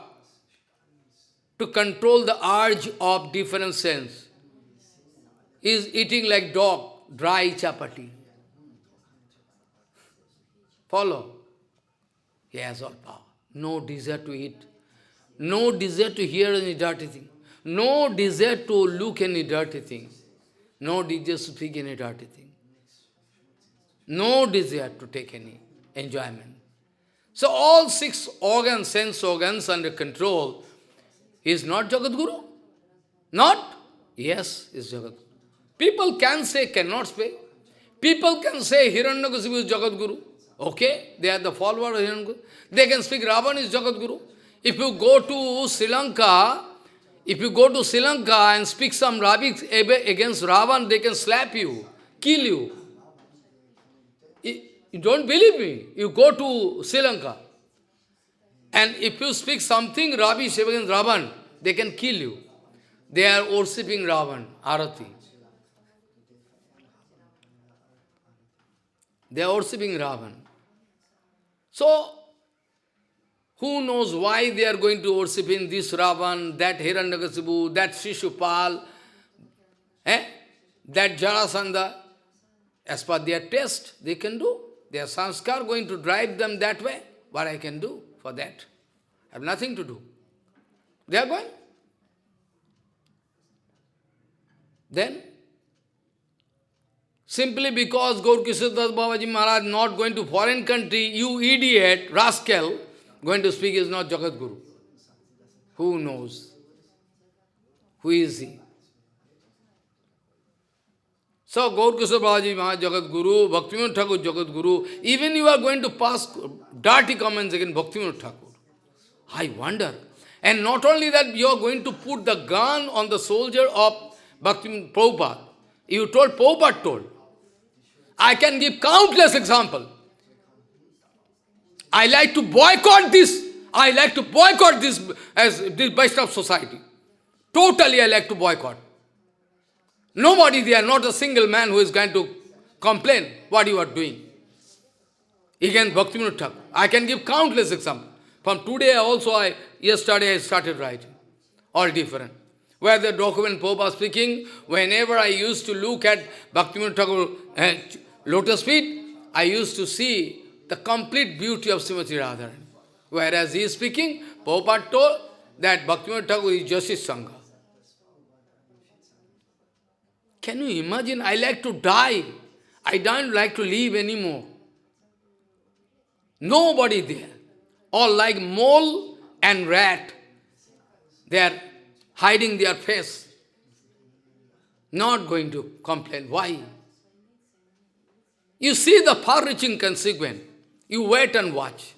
Speaker 1: to control the urge of different sense. He is eating like dog, dry chapati. Follow? He has all power. No desire to eat. No desire to hear any dirty thing. No desire to look any dirty thing. No desire to speak any dirty thing. No desire to take any enjoyment. So all 6 organs, sense organs under control. He is not Jagat Guru? Not? Yes, he is Jagat Guru. People can say, cannot say. People can say Hiranyakasipu is Jagat Guru. Okay, they are the follower of Hiranyakasipu. They can speak Ravan is Jagat Guru. If you go to Sri Lanka, and speak some rubbish against Ravan, they can slap you, kill you. You don't believe me? You go to Sri Lanka. And if you speak something rubbish against Ravan, they can kill you. They are worshipping Ravan, Arati. They are worshipping Ravan. So, who knows why they are going to worship in this Ravan, that Hiranyakasipu, that Shishupal, that Jarasandha. As per their taste, they can do. Their sanskar going to drive them that way. What I can do for that? I have nothing to do. They are going. Then, simply because Gaur Kishore Das Babaji Maharaj not going to foreign country, you idiot, rascal, going to speak is not Jagat Guru. Who knows? Who is he? So, Gaur Kishore Babaji Maharaj Jagat Guru, Bhaktivinoda Thakur Jagat Guru, even you are going to pass dirty comments against Bhaktivinoda Thakur. I wonder. And not only that, you are going to put the gun on the soldier of Bhaktivinoda Prabhupada. You told, Prabhupada told. I can give countless examples. I like to boycott this. I like to boycott this as this Vaishnava society. Totally I like to boycott. Nobody there, not a single man who is going to complain what you are doing against Bhaktivinoda Thakur. I can give countless examples. From today also, yesterday I started writing. All different. Where the document Prabhupada speaking, whenever I used to look at Bhaktivinoda Thakur lotus feet, I used to see the complete beauty of Srimati Radharani. Whereas he is speaking, Prabhupada told that Bhaktivinoda Thakur is Justice Sangha. Can you imagine? I like to die. I don't like to live anymore. Nobody there. All like mole and rat. They are hiding their face. Not going to complain. Why? You see the far-reaching consequence. You wait and watch.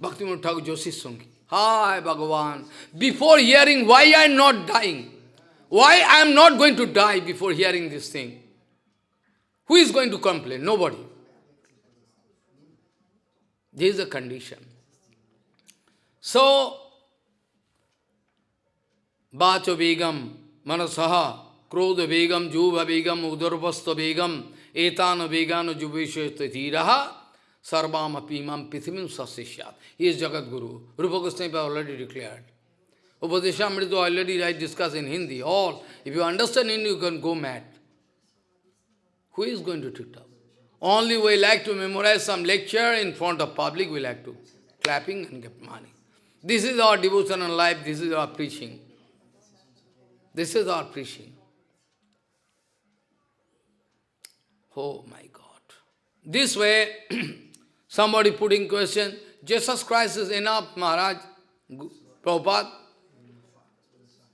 Speaker 1: Bhaktivinoda Thakur Joshi Sanghi. Hi Bhagavan. Before hearing why I am not dying, why I am not going to die before hearing this thing? Who is going to complain? Nobody. This is the condition. So, Vacho Begam, Manasaha, Krodha Begam, Juba Begam, Udarvasta Begam, Etana Begano Jubishwatiraha, Sarvam Apimam Pithimim Sasishyat. He is Jagat Guru. Rupa Goswami already declared. Upadeshamrita already I discussed in Hindi. All. If you understand Hindi, you can go mad. Who is going to take up? Only we like to memorize some lecture in front of public, we like to clapping and get money. This is our devotional life, this is our preaching. This is our preaching. Oh my God. This way, somebody putting question, Jesus Christ is enough, Maharaj, Prabhupada.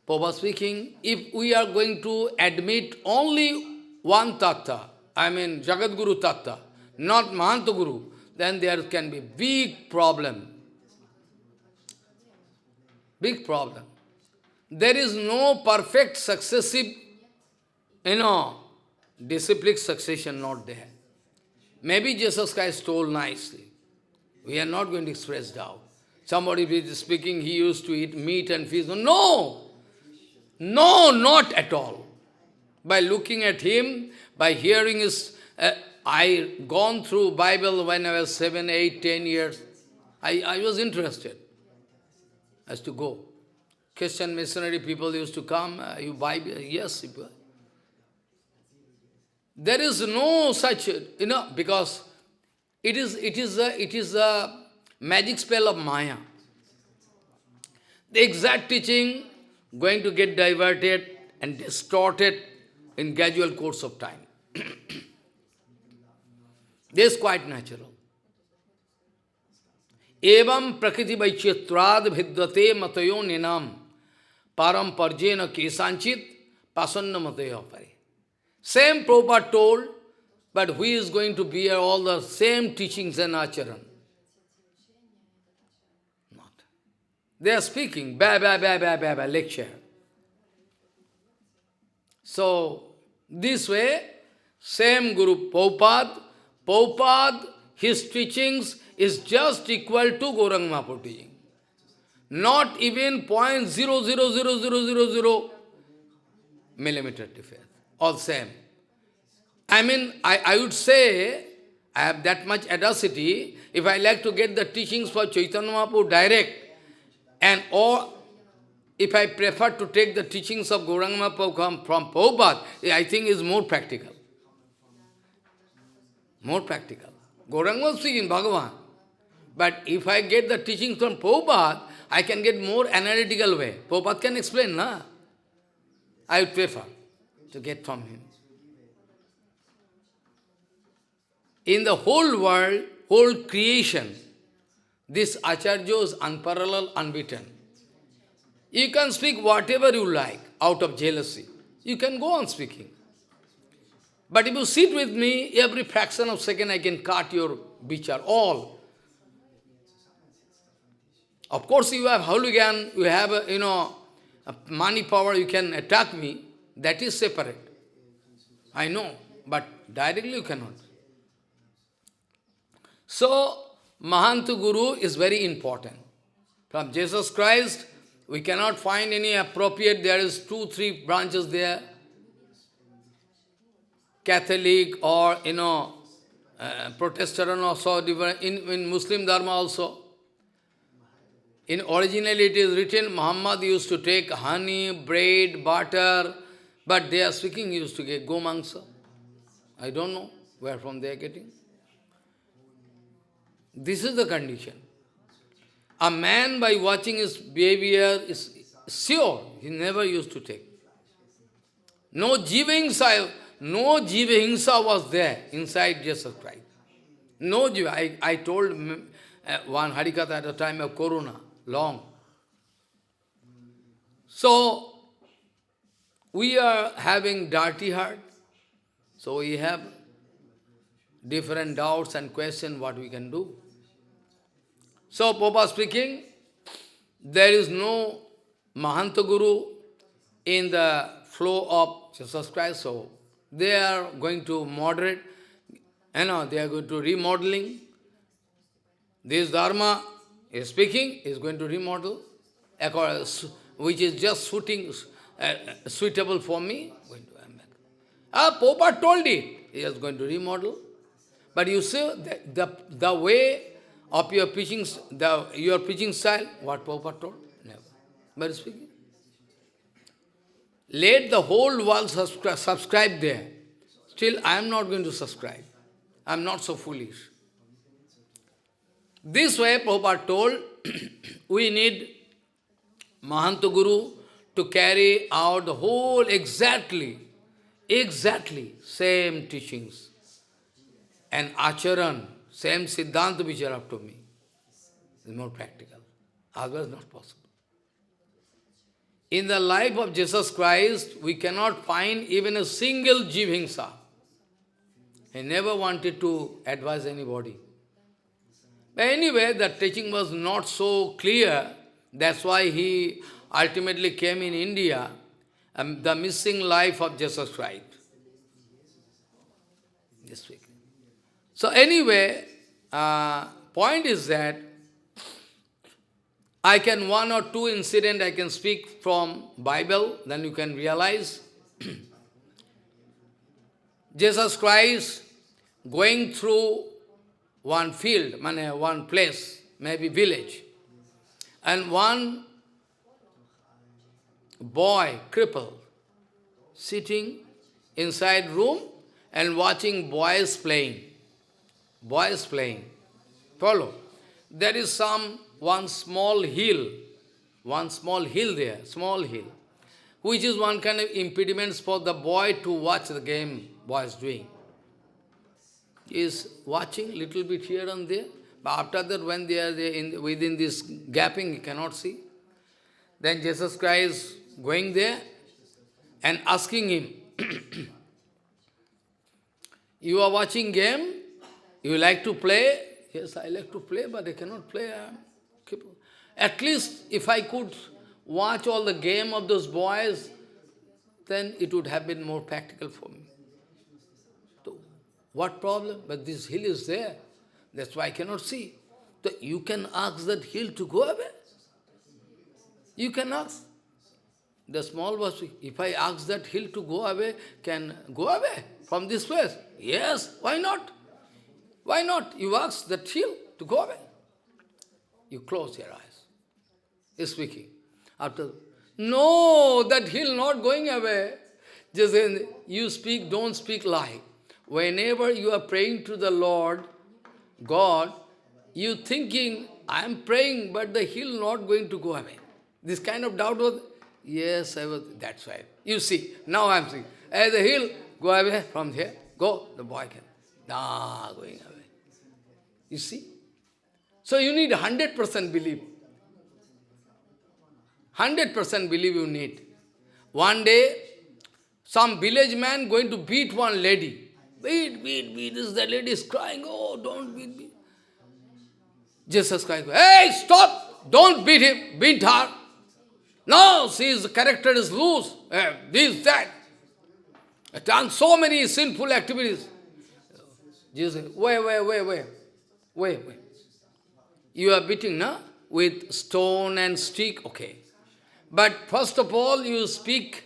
Speaker 1: Prabhupada speaking, if we are going to admit only one tattva, I mean Jagat Guru tattva, not Mahanta Guru, then there can be big problem. Big problem. There is no perfect successive, disciplic succession not there. Maybe Jesus Christ told nicely. We are not going to express doubt. Somebody is speaking, he used to eat meat and fish. No! No, not at all. By looking at him, by hearing his... I gone through Bible when I was 7, 8, 10 years. I was interested as to go. Christian missionary people used to come, you Bible, yes. There is no such, because it is a magic spell of Maya. The exact teaching going to get diverted and distorted in gradual course of time. This is quite natural. Evam prakriti vaichetrad bhiddate matayo ninam param parjena kesanchit pasanna matayo pari. Same Prabhupada told, but who is going to bear all the same teachings and acharan? Not. They are speaking, lecture. So, this way, same Guru Prabhupada, his teachings is just equal to Gauranga Mahaprabhu teaching. Not even 0.00000 millimeter difference. All same. I mean, I would say, I have that much audacity, if I like to get the teachings for Chaitanya Mahaprabhu direct, or if I prefer to take the teachings of Gauranga Mahaprabhu from Prabhupada, I think is more practical. More practical. Gauranga was speaking Bhagavan. But if I get the teachings from Prabhupada, I can get more analytical way. Prabhupada can explain, na? I would prefer to get from him. In the whole world, whole creation, this Acharya is unparalleled, unbeaten. You can speak whatever you like out of jealousy. You can go on speaking. But if you sit with me, every fraction of second I can cut your bichar, all. Of course, you have hooligan, you have, money power, you can attack me. That is separate. I know, but directly you cannot. So, Mahanta Guru is very important. From Jesus Christ, we cannot find any appropriate, there is 2, 3 branches there. Catholic or, Protestant also, in Muslim Dharma also. In originally it is written, Muhammad used to take honey, bread, butter, but they are speaking used to get gomangsa. I don't know where from they are getting. This is the condition. A man, by watching his behavior, is sure he never used to take. No Jiva Hingsa was there inside Jesus Christ. No Jiva. I told one Harikatha at the time of Corona, long. So, we are having dirty heart. So, we have different doubts and questions what we can do. So, Papa speaking, there is no Mahanta Guru in the flow of Jesus Christ, so they are going to moderate, they are going to remodeling. This Dharma is speaking, is going to remodel, which is just suitable for me. Going to Papa told it, he is going to remodel. But you see, the way of your preaching, your preaching style, what Prabhupada told? Never. But speaking. Let the whole world subscribe there. Still, I am not going to subscribe. I am not so foolish. This way, Prabhupada told, we need Mahanta Guru to carry out the whole exactly same teachings. And Acharan, same Siddhanta which are up to me. Is more practical. Otherwise not possible. In the life of Jesus Christ, we cannot find even a single Jiva-Hingsa. He never wanted to advise anybody. But anyway, the teaching was not so clear. That's why he ultimately came in India, the missing life of Jesus Christ. This week. So anyway, point is that I can one or two incident I can speak from Bible, then you can realize. Jesus Christ going through one field, one place, maybe village, and one boy, crippled, sitting inside room and watching boys playing. Boys playing. Follow. There is one small hill there, small hill, which is one kind of impediment for the boy to watch the game boy is doing. He is watching little bit here and there, but after that when they are within this gapping, he cannot see. Then Jesus Christ going there and asking him, you are watching game? You like to play? Yes, I like to play, but I cannot play. At least if I could watch all the game of those boys, then it would have been more practical for me. So, what problem? But this hill is there. That's why I cannot see. So you can ask that hill to go away. You can ask. The small was, if I ask that hill to go away, can go away from this place? Yes, why not? Why not? You ask that hill to go away. You close your eyes. He's speaking. After, no, that hill not going away. Just you speak, don't speak lie. Whenever you are praying to the Lord, God, you thinking, I am praying, but the hill not going to go away. This kind of doubt was, yes, I was, that's why. You see, now I am saying, hey, the hill, go away from here. Go, the boy can. Nah, going away. You see? So you need 100% belief. 100% belief you need. One day, some village man going to beat one lady. Beat. This the lady is crying. Oh, don't beat. Jesus Christ, hey, stop! Don't beat him, beat her. No, his character is loose. This, that. I've done so many sinful activities. Jesus, wait. You are beating, no? With stone and stick, okay. But first of all, you speak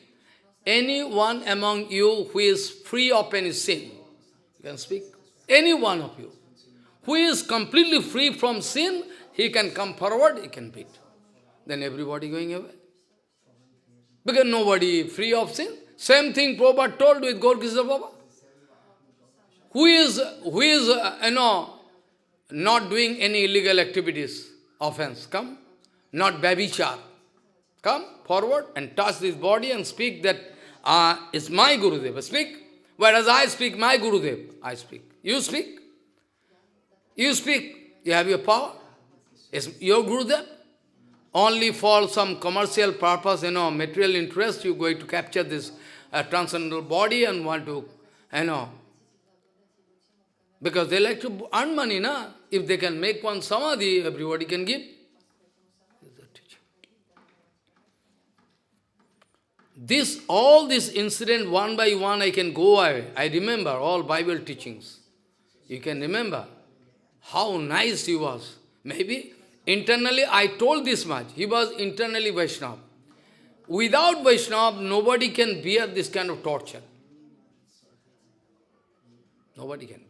Speaker 1: anyone among you who is free of any sin. You can speak any one of you. Who is completely free from sin, he can come forward, he can beat. then everybody going away. Because nobody free of sin. Same thing Prabhupada told with Gaur Krishna Baba. Who is not doing any illegal activities, offense, come. Not babichar. Come forward and touch this body and speak that it's my Gurudev. Speak. Whereas I speak, my Gurudev, I speak. You speak. You speak. You have your power. It's your Gurudev. Only for some commercial purpose, material interest, you're going to capture this transcendental body and want to, because they like to earn money, na? If they can make one samadhi, everybody can give. All this incident, one by one, I can go away. I remember all Bible teachings. You can remember how nice he was. Maybe internally, I told this much. He was internally Vaishnava. Without Vaishnava, nobody can bear this kind of torture. Nobody can bear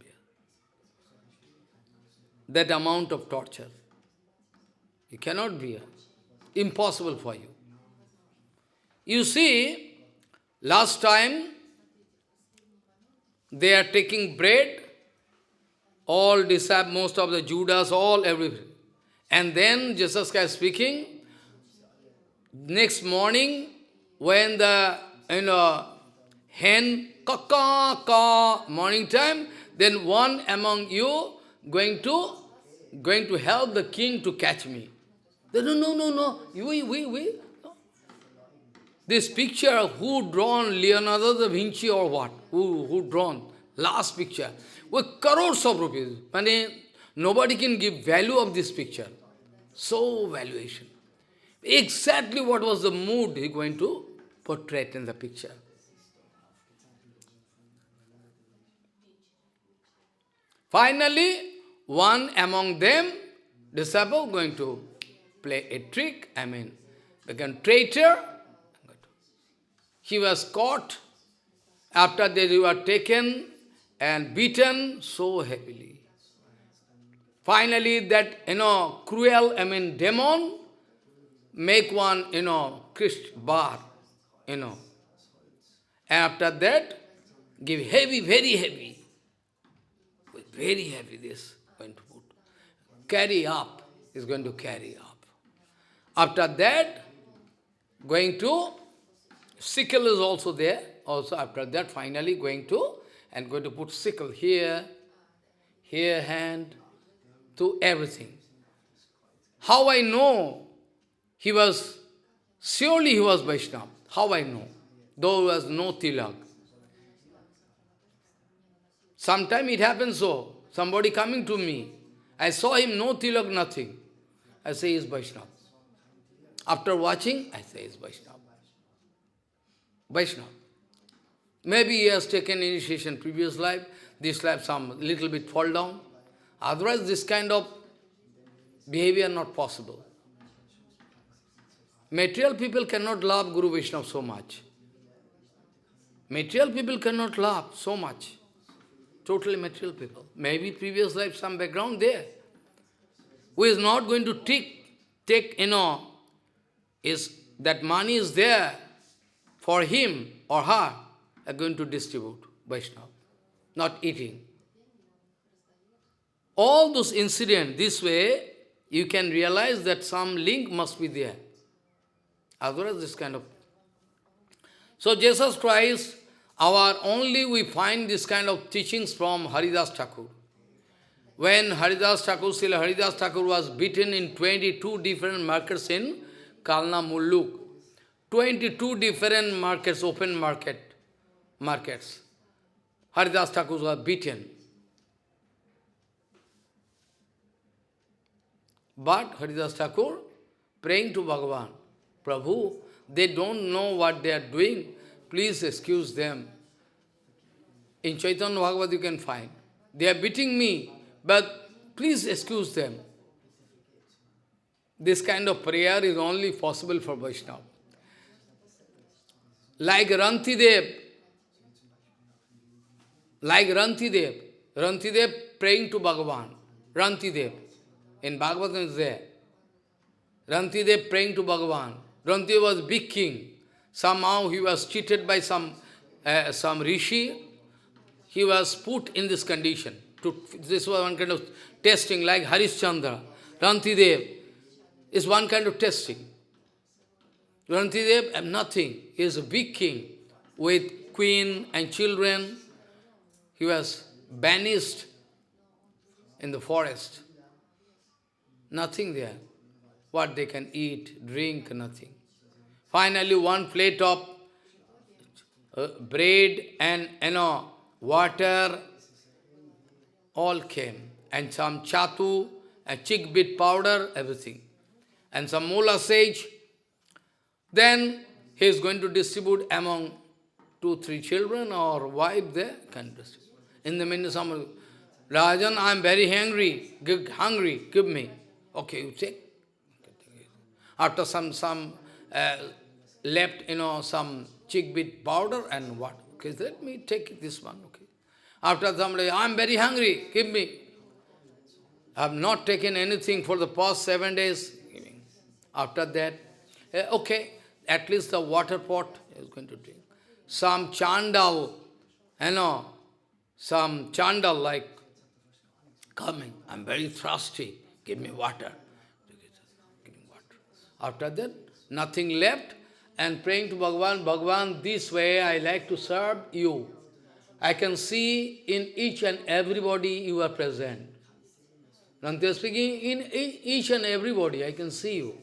Speaker 1: that amount of torture. You cannot bear. Impossible for you. You see, last time, they are taking bread, all disciples, most of the Judas, all, everything. And then Jesus Christ speaking, next morning, when the, hen, ka, morning time, then one among you going to help the king to catch me. No, we. This picture, who drawn Leonardo da Vinci or what? Who drawn? Last picture. With crores of rupees. Nobody can give value of this picture. So valuation. Exactly what was the mood he going to portray in the picture. Finally, one among them, disciple, going to play a trick, become traitor. He was caught. After they were taken and beaten so heavily. Finally, that, cruel, demon, make one, bar, And after that, give heavy, very heavy. Very heavy this, going to put. Carry up, is going to carry up. After that, going to, sickle is also there. Also after that, finally going to put sickle here, hand, to everything. How I know surely he was Vaishnava. How I know? Though there was no tilak. Sometime it happens so. Somebody coming to me. I saw him, no tilak, nothing. I say he is Vaishnava. After watching, I say he is Vaishnava. Vaishnava. Maybe he has taken initiation previous life, this life some little bit fall down. Otherwise this kind of behavior not possible. Material people cannot love Guru Vaishnava so much. Material people cannot love so much. Totally material people. Maybe previous life some background there. Who is not going to take, is that money is there for him or her, are going to distribute Vaishnava, not eating. All those incidents, this way, you can realize that some link must be there. Otherwise, this kind of... So, Jesus Christ, we find this kind of teachings from Haridas Thakur. When Haridas Thakur, Srila Haridas Thakur was beaten in 22 different markets in Kalna Mulluk. 22 different markets, open markets. Haridas Thakur was beaten. But Haridas Thakur praying to Bhagavan, Prabhu, they don't know what they are doing. Please excuse them. In Chaitanya Bhagavad you can find. They are beating me, but please excuse them. This kind of prayer is only possible for Vaishnava. Like Rantidev. Rantidev praying to Bhagavan. Rantidev. In Bhagavatam is there. Rantidev praying to Bhagavan. Rantidev was big king. Somehow he was cheated by some rishi. He was put in this condition. This was one kind of testing, like Harishchandra. Rantidev is one kind of testing. Rantidev, nothing. He is a big king with queen and children. He was banished in the forest. Nothing there. What they can eat, drink, nothing. Finally, one plate of bread and water all came. And some chatu, and chickpeas powder, everything. And some mola sage. Then he is going to distribute among 2-3 children or wife there. Can distribute. In the meantime, someone, Rajan, I am very hungry. Give me. Okay, you take. After some left, some chickpeas powder and what? Okay, let me take this one. Okay. After somebody, I am very hungry. Give me. I have not taken anything for the past 7 days. After that, okay, at least the water pot is going to drink. Some chandal, some chandal like coming. I am very thirsty. Give me water. Give me water. After that, nothing left. And praying to Bhagavan, Bhagavan, this way I like to serve you. I can see in each and everybody you are present. Nantya speaking, in each and everybody I can see you.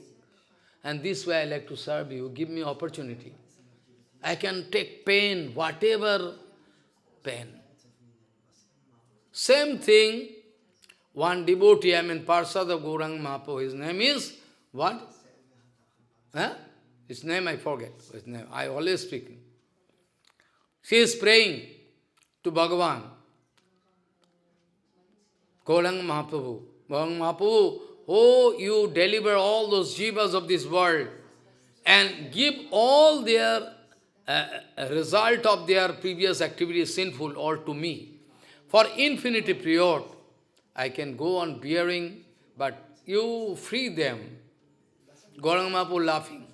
Speaker 1: And this way I like to serve you. Give me opportunity. I can take pain, whatever pain. Same thing, one devotee, Parsad of Gauranga Mahaprabhu, his name is, what? His name I forget. His name, I always speak. She is praying to Bhagavan. Gauranga Mahaprabhu. Gauranga Mahaprabhu, oh, you deliver all those jivas of this world and give all their result of their previous activities sinful all to me. For infinity period, I can go on bearing, but you free them. Gauranga Mahaprabhu laughing.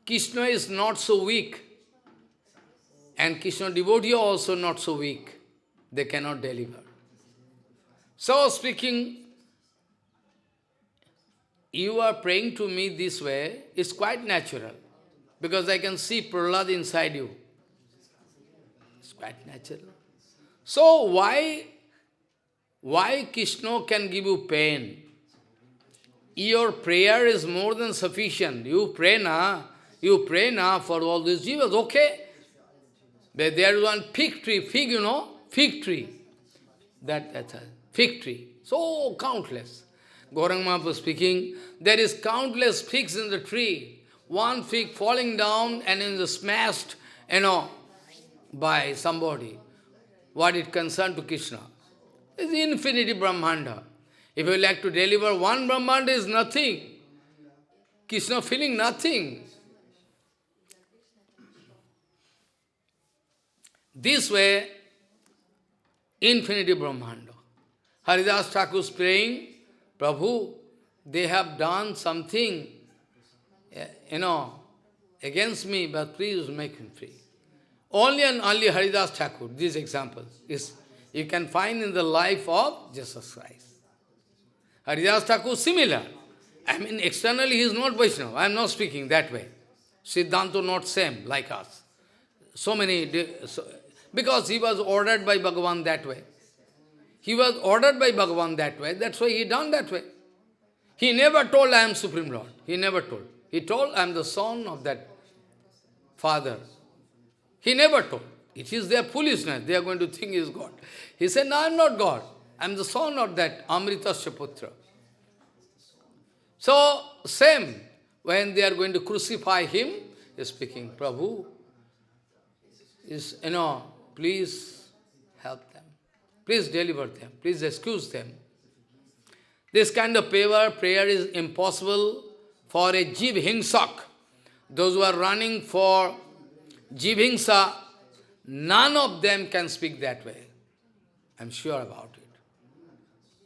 Speaker 1: Krishna is not so weak. And Krishna devotee also not so weak. They cannot deliver. So speaking, you are praying to me this way, it's quite natural. Because I can see Prahlad inside you. It's quite natural. So why Krishna can give you pain? Your prayer is more than sufficient. You pray na for all these jivas, okay. But there is one fig tree, fig tree. That's a fig tree. So countless. Gauranga Mahaprabhu speaking, there is countless figs in the tree. One fig falling down and is smashed, by somebody. What it concerned to Krishna? It's infinity Brahmanda. If you like to deliver one Brahmanda is nothing. Krishna feeling nothing. This way, infinity Brahmanda. Haridas Thakur is praying, Prabhu, they have done something, against me, but please make him free. Only and only Haridas Thakur, these examples, you can find in the life of Jesus Christ. Haridas Thakur similar. Externally he is not Vaishnava. I am not speaking that way. Siddhanta not same like us. Because he was ordered by Bhagavan that way. He was ordered by Bhagavan that way, that's why he done that way. He never told, I am Supreme Lord. He never told. He told, I am the son of that father. He never told. It is their foolishness. They are going to think he is God. He said, no, I am not God. I am the son of that Amritasya Putra. So, same. When they are going to crucify him, he is speaking, Prabhu, please help them. Please deliver them. Please excuse them. This kind of prayer is impossible for a Jiv Hingsak. Those who are running for Jiv Hingsa, none of them can speak that way. I am sure about it.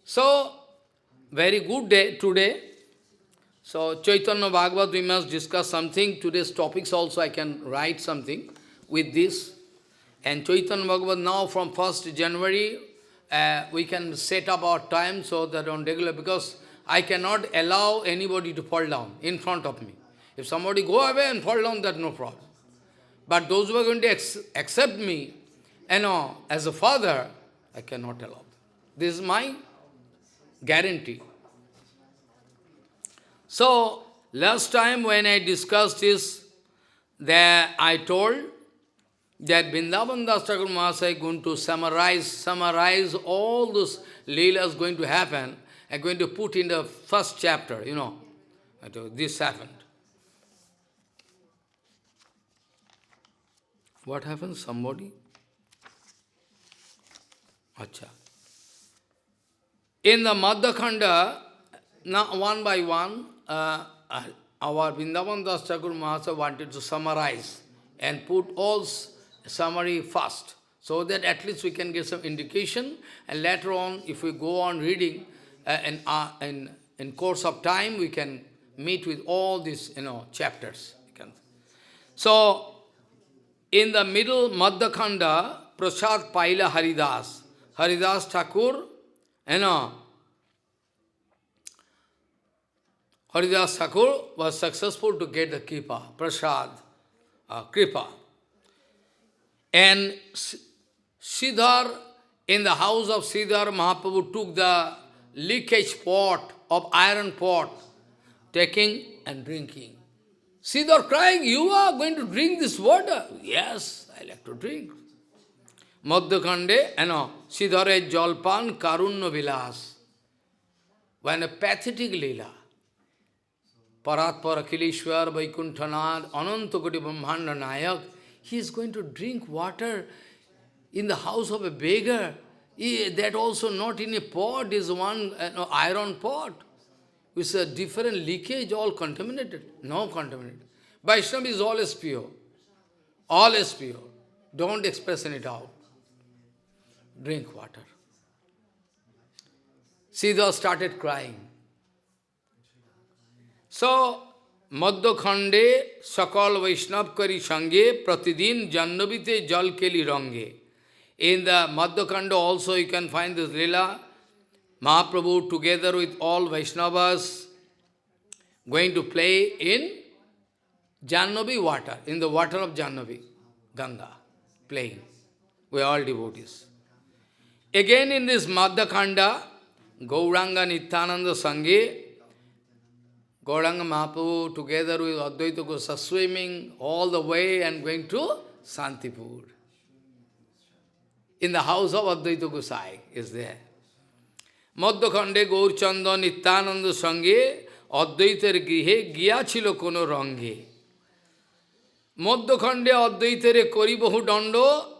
Speaker 1: So, very good day today. So, Chaitanya Bhagavat, we must discuss something. Today's topics also I can write something with this. And Chaitanya Bhagavat now from 1st January, we can set up our time so that on regular, because I cannot allow anybody to fall down in front of me. If somebody go away and fall down, that's no problem. But those who are going to accept me, as a father, I cannot allow. This is my guarantee. So, last time when I discussed this, there I told that Vrindavan Das Thakur Mahasaya is going to summarize all those leelas going to happen, and going to put in the first chapter, this happened. What happened? Somebody? Acha. In the Madhya Khanda, now one by one, our Vrindavan Das Thakur Mahasaya wanted to summarize and put all summary first, so that at least we can get some indication, and later on, if we go on reading, in course of time, we can meet with all these, chapters. So, in the middle, Madhya Khanda, Prasad Paila Haridas. Haridas Thakur, Haridas Thakur was successful to get the Kripa, Prasad, Kripa. And Siddhar, in the house of Siddhar, Mahaprabhu took the leakage pot of iron pot, taking and drinking. Siddhar crying, you are going to drink this water? Yes, I like to drink. Madhya Khande, Siddhare Jalpan Karunna Vilas. When a pathetic lila, Paratpara Kilishwar Vaikunthanad Anantakoti Brahmanda Nayak, he is going to drink water in the house of a beggar. That also not in a pot, is one iron pot. With a different leakage, all contaminated. No contaminated. Vaishnava is always pure. Always pure. Don't express it out. Drink water. Siddha started crying. So, Madhya Khande Sakal Vaishnav Kari Sange Pratidin Jannavite Jal Keli Range. In the Madhya Khanda also you can find this Leela. Mahaprabhu together with all Vaishnavas going to play in Jannavi water, in the water of Jannavi, Ganga, playing. We are all devotees. Again in this Madhya Khanda, Gauranga Nityananda Sanghe, Gauranga Mahaprabhu together with Advaita Goswami swimming all the way and going to Santipur. In the house of Advaita Gosai is there. Madhya Khande Gaurchanda Nityananda Sanghe Advaitar Grihe Giya Chilo Kono Range. Madhya Khande Advaitere Koribahu Dando.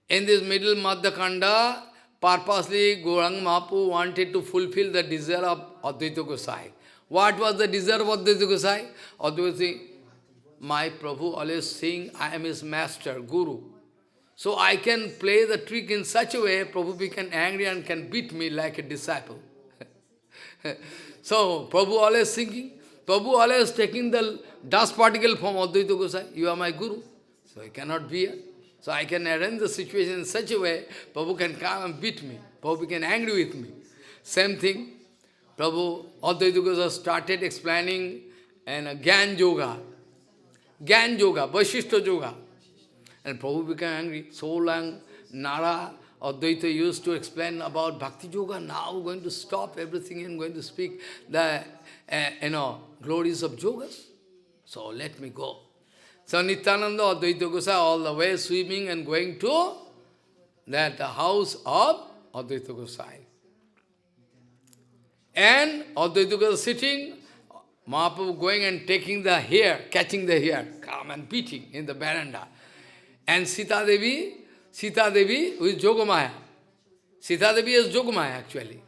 Speaker 1: In this middle Madhya Khanda, purposely Gauranga Mahaprabhu wanted to fulfill the desire of Advaita Gosai. What was the desire of Advaita Gosai? Advaita, my Prabhu always saying, I am his master, Guru. So I can play the trick in such a way, Prabhu became angry and can beat me like a disciple. So Prabhu always thinking, Prabhu always taking the dust particle from Advaita Gosai, you are my Guru. So I cannot be here. So I can arrange the situation in such a way, Prabhu can come and beat me. Prabhu became angry with me. Same thing, Prabhu, Advaita Gosai started explaining Gyan Yoga, Vaishishta Yoga. And Prabhu became angry. So long, Nara, Advaita used to explain about Bhakti Yoga. Now going to stop everything and going to speak the, glories of yogas. So let me go. So Nityananda, Advaita Gosai all the way swimming and going to that house of Advaita Gosai. And Advaita Gosai sitting, Mahaprabhu going and taking the hair, catching the hair, come and beating in the veranda. And Sita Devi with Jogamaya. Sita Devi is Jogamaya actually.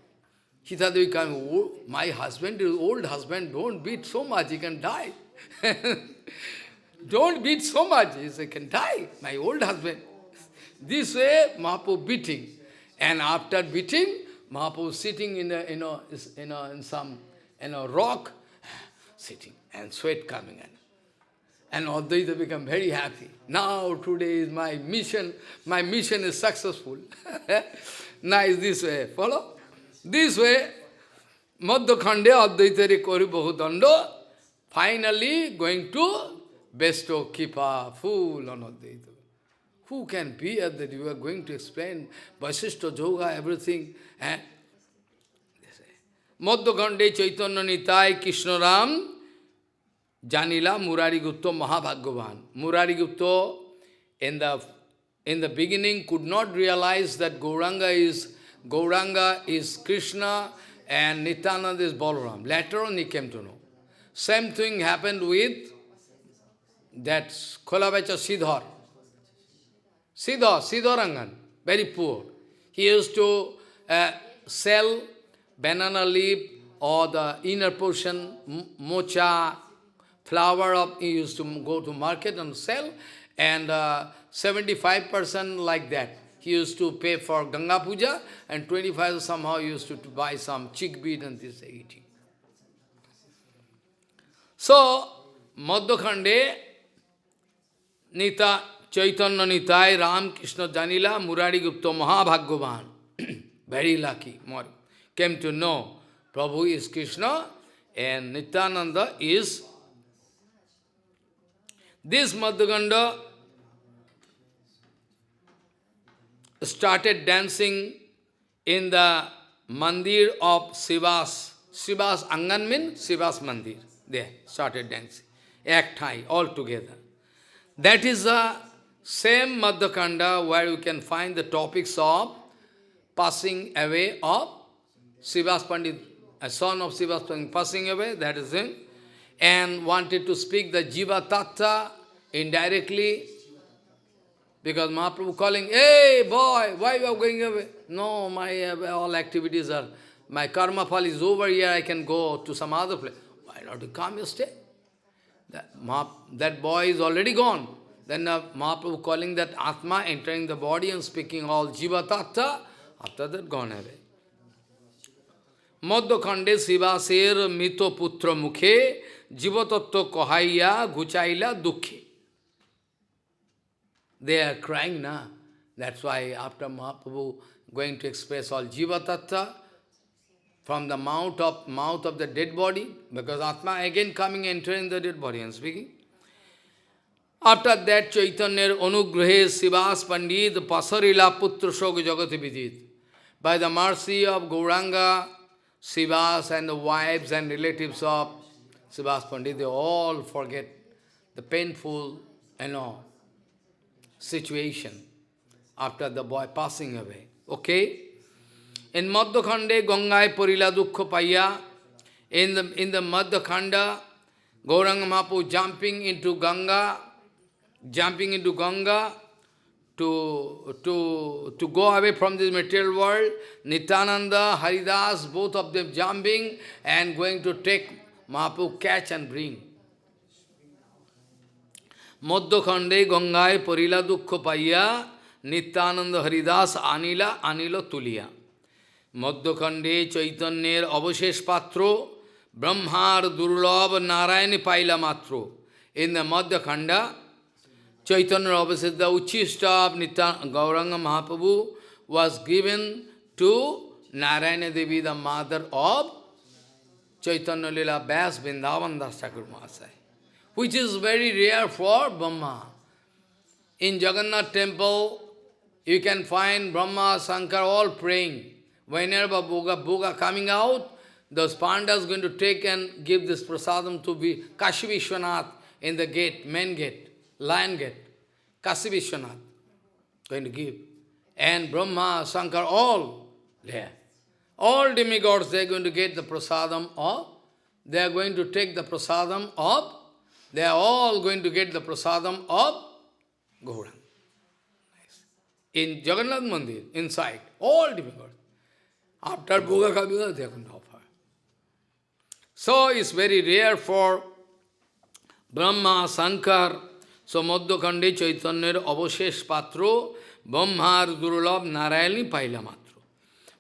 Speaker 1: Sita Devi coming, oh, my husband is old husband, don't beat so much, he can die. Don't beat so much, he can die, my old husband. This way, Mahaprabhu beating. And after beating, Mahaprabhu sitting in some rock. sitting, and sweat coming in. And Advaita become very happy. Now today is my mission is successful. Nice this way, follow? This way, Madhyakhande Advaitari Kori Bahudando, finally going to bestow Kipa, full on Advaita. Who can bear that you are going to explain Vasishta Yoga, everything? Madhyakhande Chaitanya Nitai Krishna Ram Janila Murari Gupta Mahabhagyavan. Murari Gupta in the beginning could not realize that Gauranga is Krishna and Nityananda is Balaram. Later on he came to know. Same thing happened with that Kholabacha Siddhar. Siddharangan, very poor. He used to sell banana leaf or the inner portion, mocha, flower of, he used to go to market and sell, and 75% like that. He used to pay for Ganga Puja, and 25 somehow he used to buy some chickweed and this eating. So, Madhyakhande, Nita, Chaitanya Nitai, Ram Krishna Janila, Murari Gupta Mahabhagyavan, very lucky, came to know Prabhu is Krishna and Nityananda is. This Madhyakhanda started dancing in the mandir of Sivas. Sivas Angan means Sivas Mandir. There, started dancing. Act high, all together. That is the same Madhyakhanda where you can find the topics of passing away of Sivas Pandit, a son of Sivas Pandit passing away, that is him, and wanted to speak the Jiva Tattva indirectly, because Mahaprabhu calling, hey boy, why you are going away? No, my all activities are, my karma fall is over here, I can go to some other place. Why not you come, you stay? That boy is already gone. Then Mahaprabhu calling that Atma, entering the body and speaking all Jiva Tattva, after that gone away. Madhyakhande Sivaser Mito Putra Mukhe Jiva Tattva Kohaya Guchaila Dukhe. They are crying now. That's why after Mahaprabhu going to express all Jiva Tattva from the mouth of the dead body, because Atma again coming, entering the dead body and speaking. After that, Chaitanya Anugrahe Sivas Pandit Pasarila Putra Shok Jagati Vidit. By the mercy of Gauranga, Sivas and the wives and relatives of Sivas Pandit, they all forget the painful, situation after the boy passing away. Okay? In Madhyakhande, Gangai Parila Dukkha Paya, in the Madhyakhanda, Gauranga Mahaprabhu jumping into Ganga to go away from this material world. Nityananda, Haridas, both of them jumping and going to take Mahaprabhu, catch and bring. Madhyakhande Gangai Parila Dukkha Paya, Nityananda Haridas Anila Tuliya. Madhyakhande Chaitanyer Avashesh Patro, Brahmar Durlabh Narayani Paila Matro. In the Madhyakhanda, Chaitanya Avashesh, the Uchishta of Gauranga Mahaprabhu was given to Narayana Devi, the mother of Chaitanya Lila Vyas Vrindavan Das Thakur Mahasaya, which is very rare for Brahma. In Jagannath temple, you can find Brahma, Shankar all praying. Whenever Bhoga coming out, those Pandas going to take and give this prasadam to be Kashi Vishwanath in the gate, main gate, lion gate. Kashi Vishwanath going to give. And Brahma, Shankar, all there. All demigods, they are going to get the prasadam of, they are going to take the prasadam of, they are all going to get the prasadam of Gauranga. Nice. In Jagannath Mandir, inside, all demigods. After Bhoga Kavya, they are going to offer. So it's very rare for Brahma, Shankar, so Madhyakhande Chaitanya Avashesh Patro, Brahmar Durlabh Narayani Paila Matro.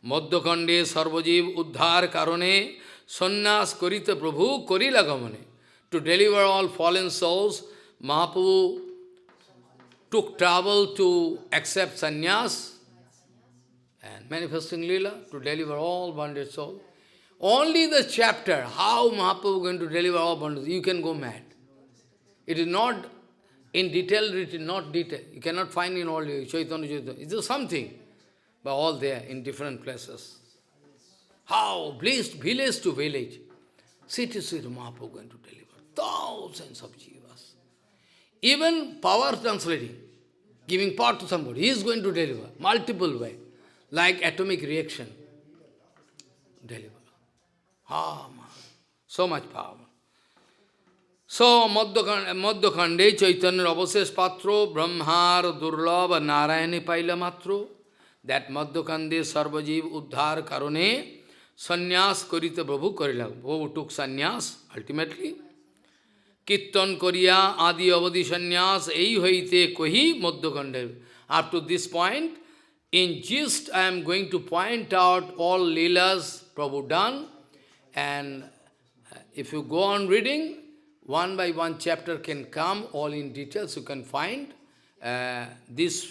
Speaker 1: Madhyakhande Sarvajiv Uddhar Karone, Sannyas Korita Prabhu Korila Gamane. To deliver all fallen souls, Mahaprabhu took trouble to accept sannyas and manifesting Leela to deliver all bonded souls. Only the chapter, how Mahaprabhu is going to deliver all bonded, you can go mad. It is not in detail written, not detail. You cannot find in all Chaitanya Chaitanya. It is something, but all there in different places. How blessed village to village, city to city, Mahaprabhu going to deliver thousands of jivas. Even power translating, giving power to somebody, he is going to deliver multiple way, like atomic reaction. Deliver. Ah, so much power. So, Madhyakhande Chaitanya Avases Patro, Brahmar Durlabha Narayani Paila Matro, that Madhyakhande Sarvajiv Uddhar Karone, Sannyas Korita Prabhu Karila. Prabhu took sannyas, ultimately. Kirtan Koriya Adi Avadi Sannyas, Ei Hoite Kohi Madhyakhande. Up to this point, in gist, I am going to point out all Leelas Prabhu done, and if you go on reading, one by one chapter can come, all in details you can find. This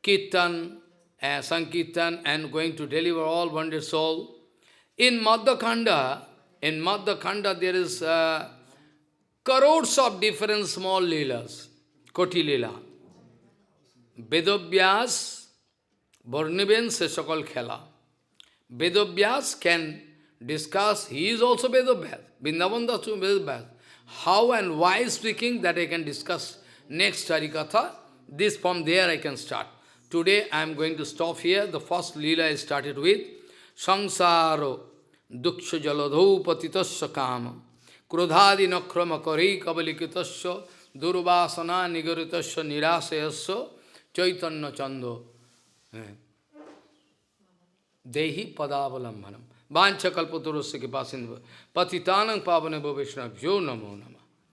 Speaker 1: Kirtan, Sankirtan, and going to deliver all wounded soul. In Madhyakhanda there is crores of different small leelas, Koti Leela. Vedavyas, Varniben se sakal khela. Vedavyas can discuss, he is also Vedavyas. Vrindavan Das is Vedavyas. How and why speaking, that I can discuss next Harikatha. This from there I can start. Today I am going to stop here. The first Leela I started with. Sangsaro duksha jaladho patitasya kama. Krodhadi nakrama kari kabalikitasya. Durvasana nigaritasya nirasayasya. Chaitanya chando. Dehi padavalambanam. Vancha kalpaturusya kipasinva. Patitanang pavane bhavishna vyo namo nama.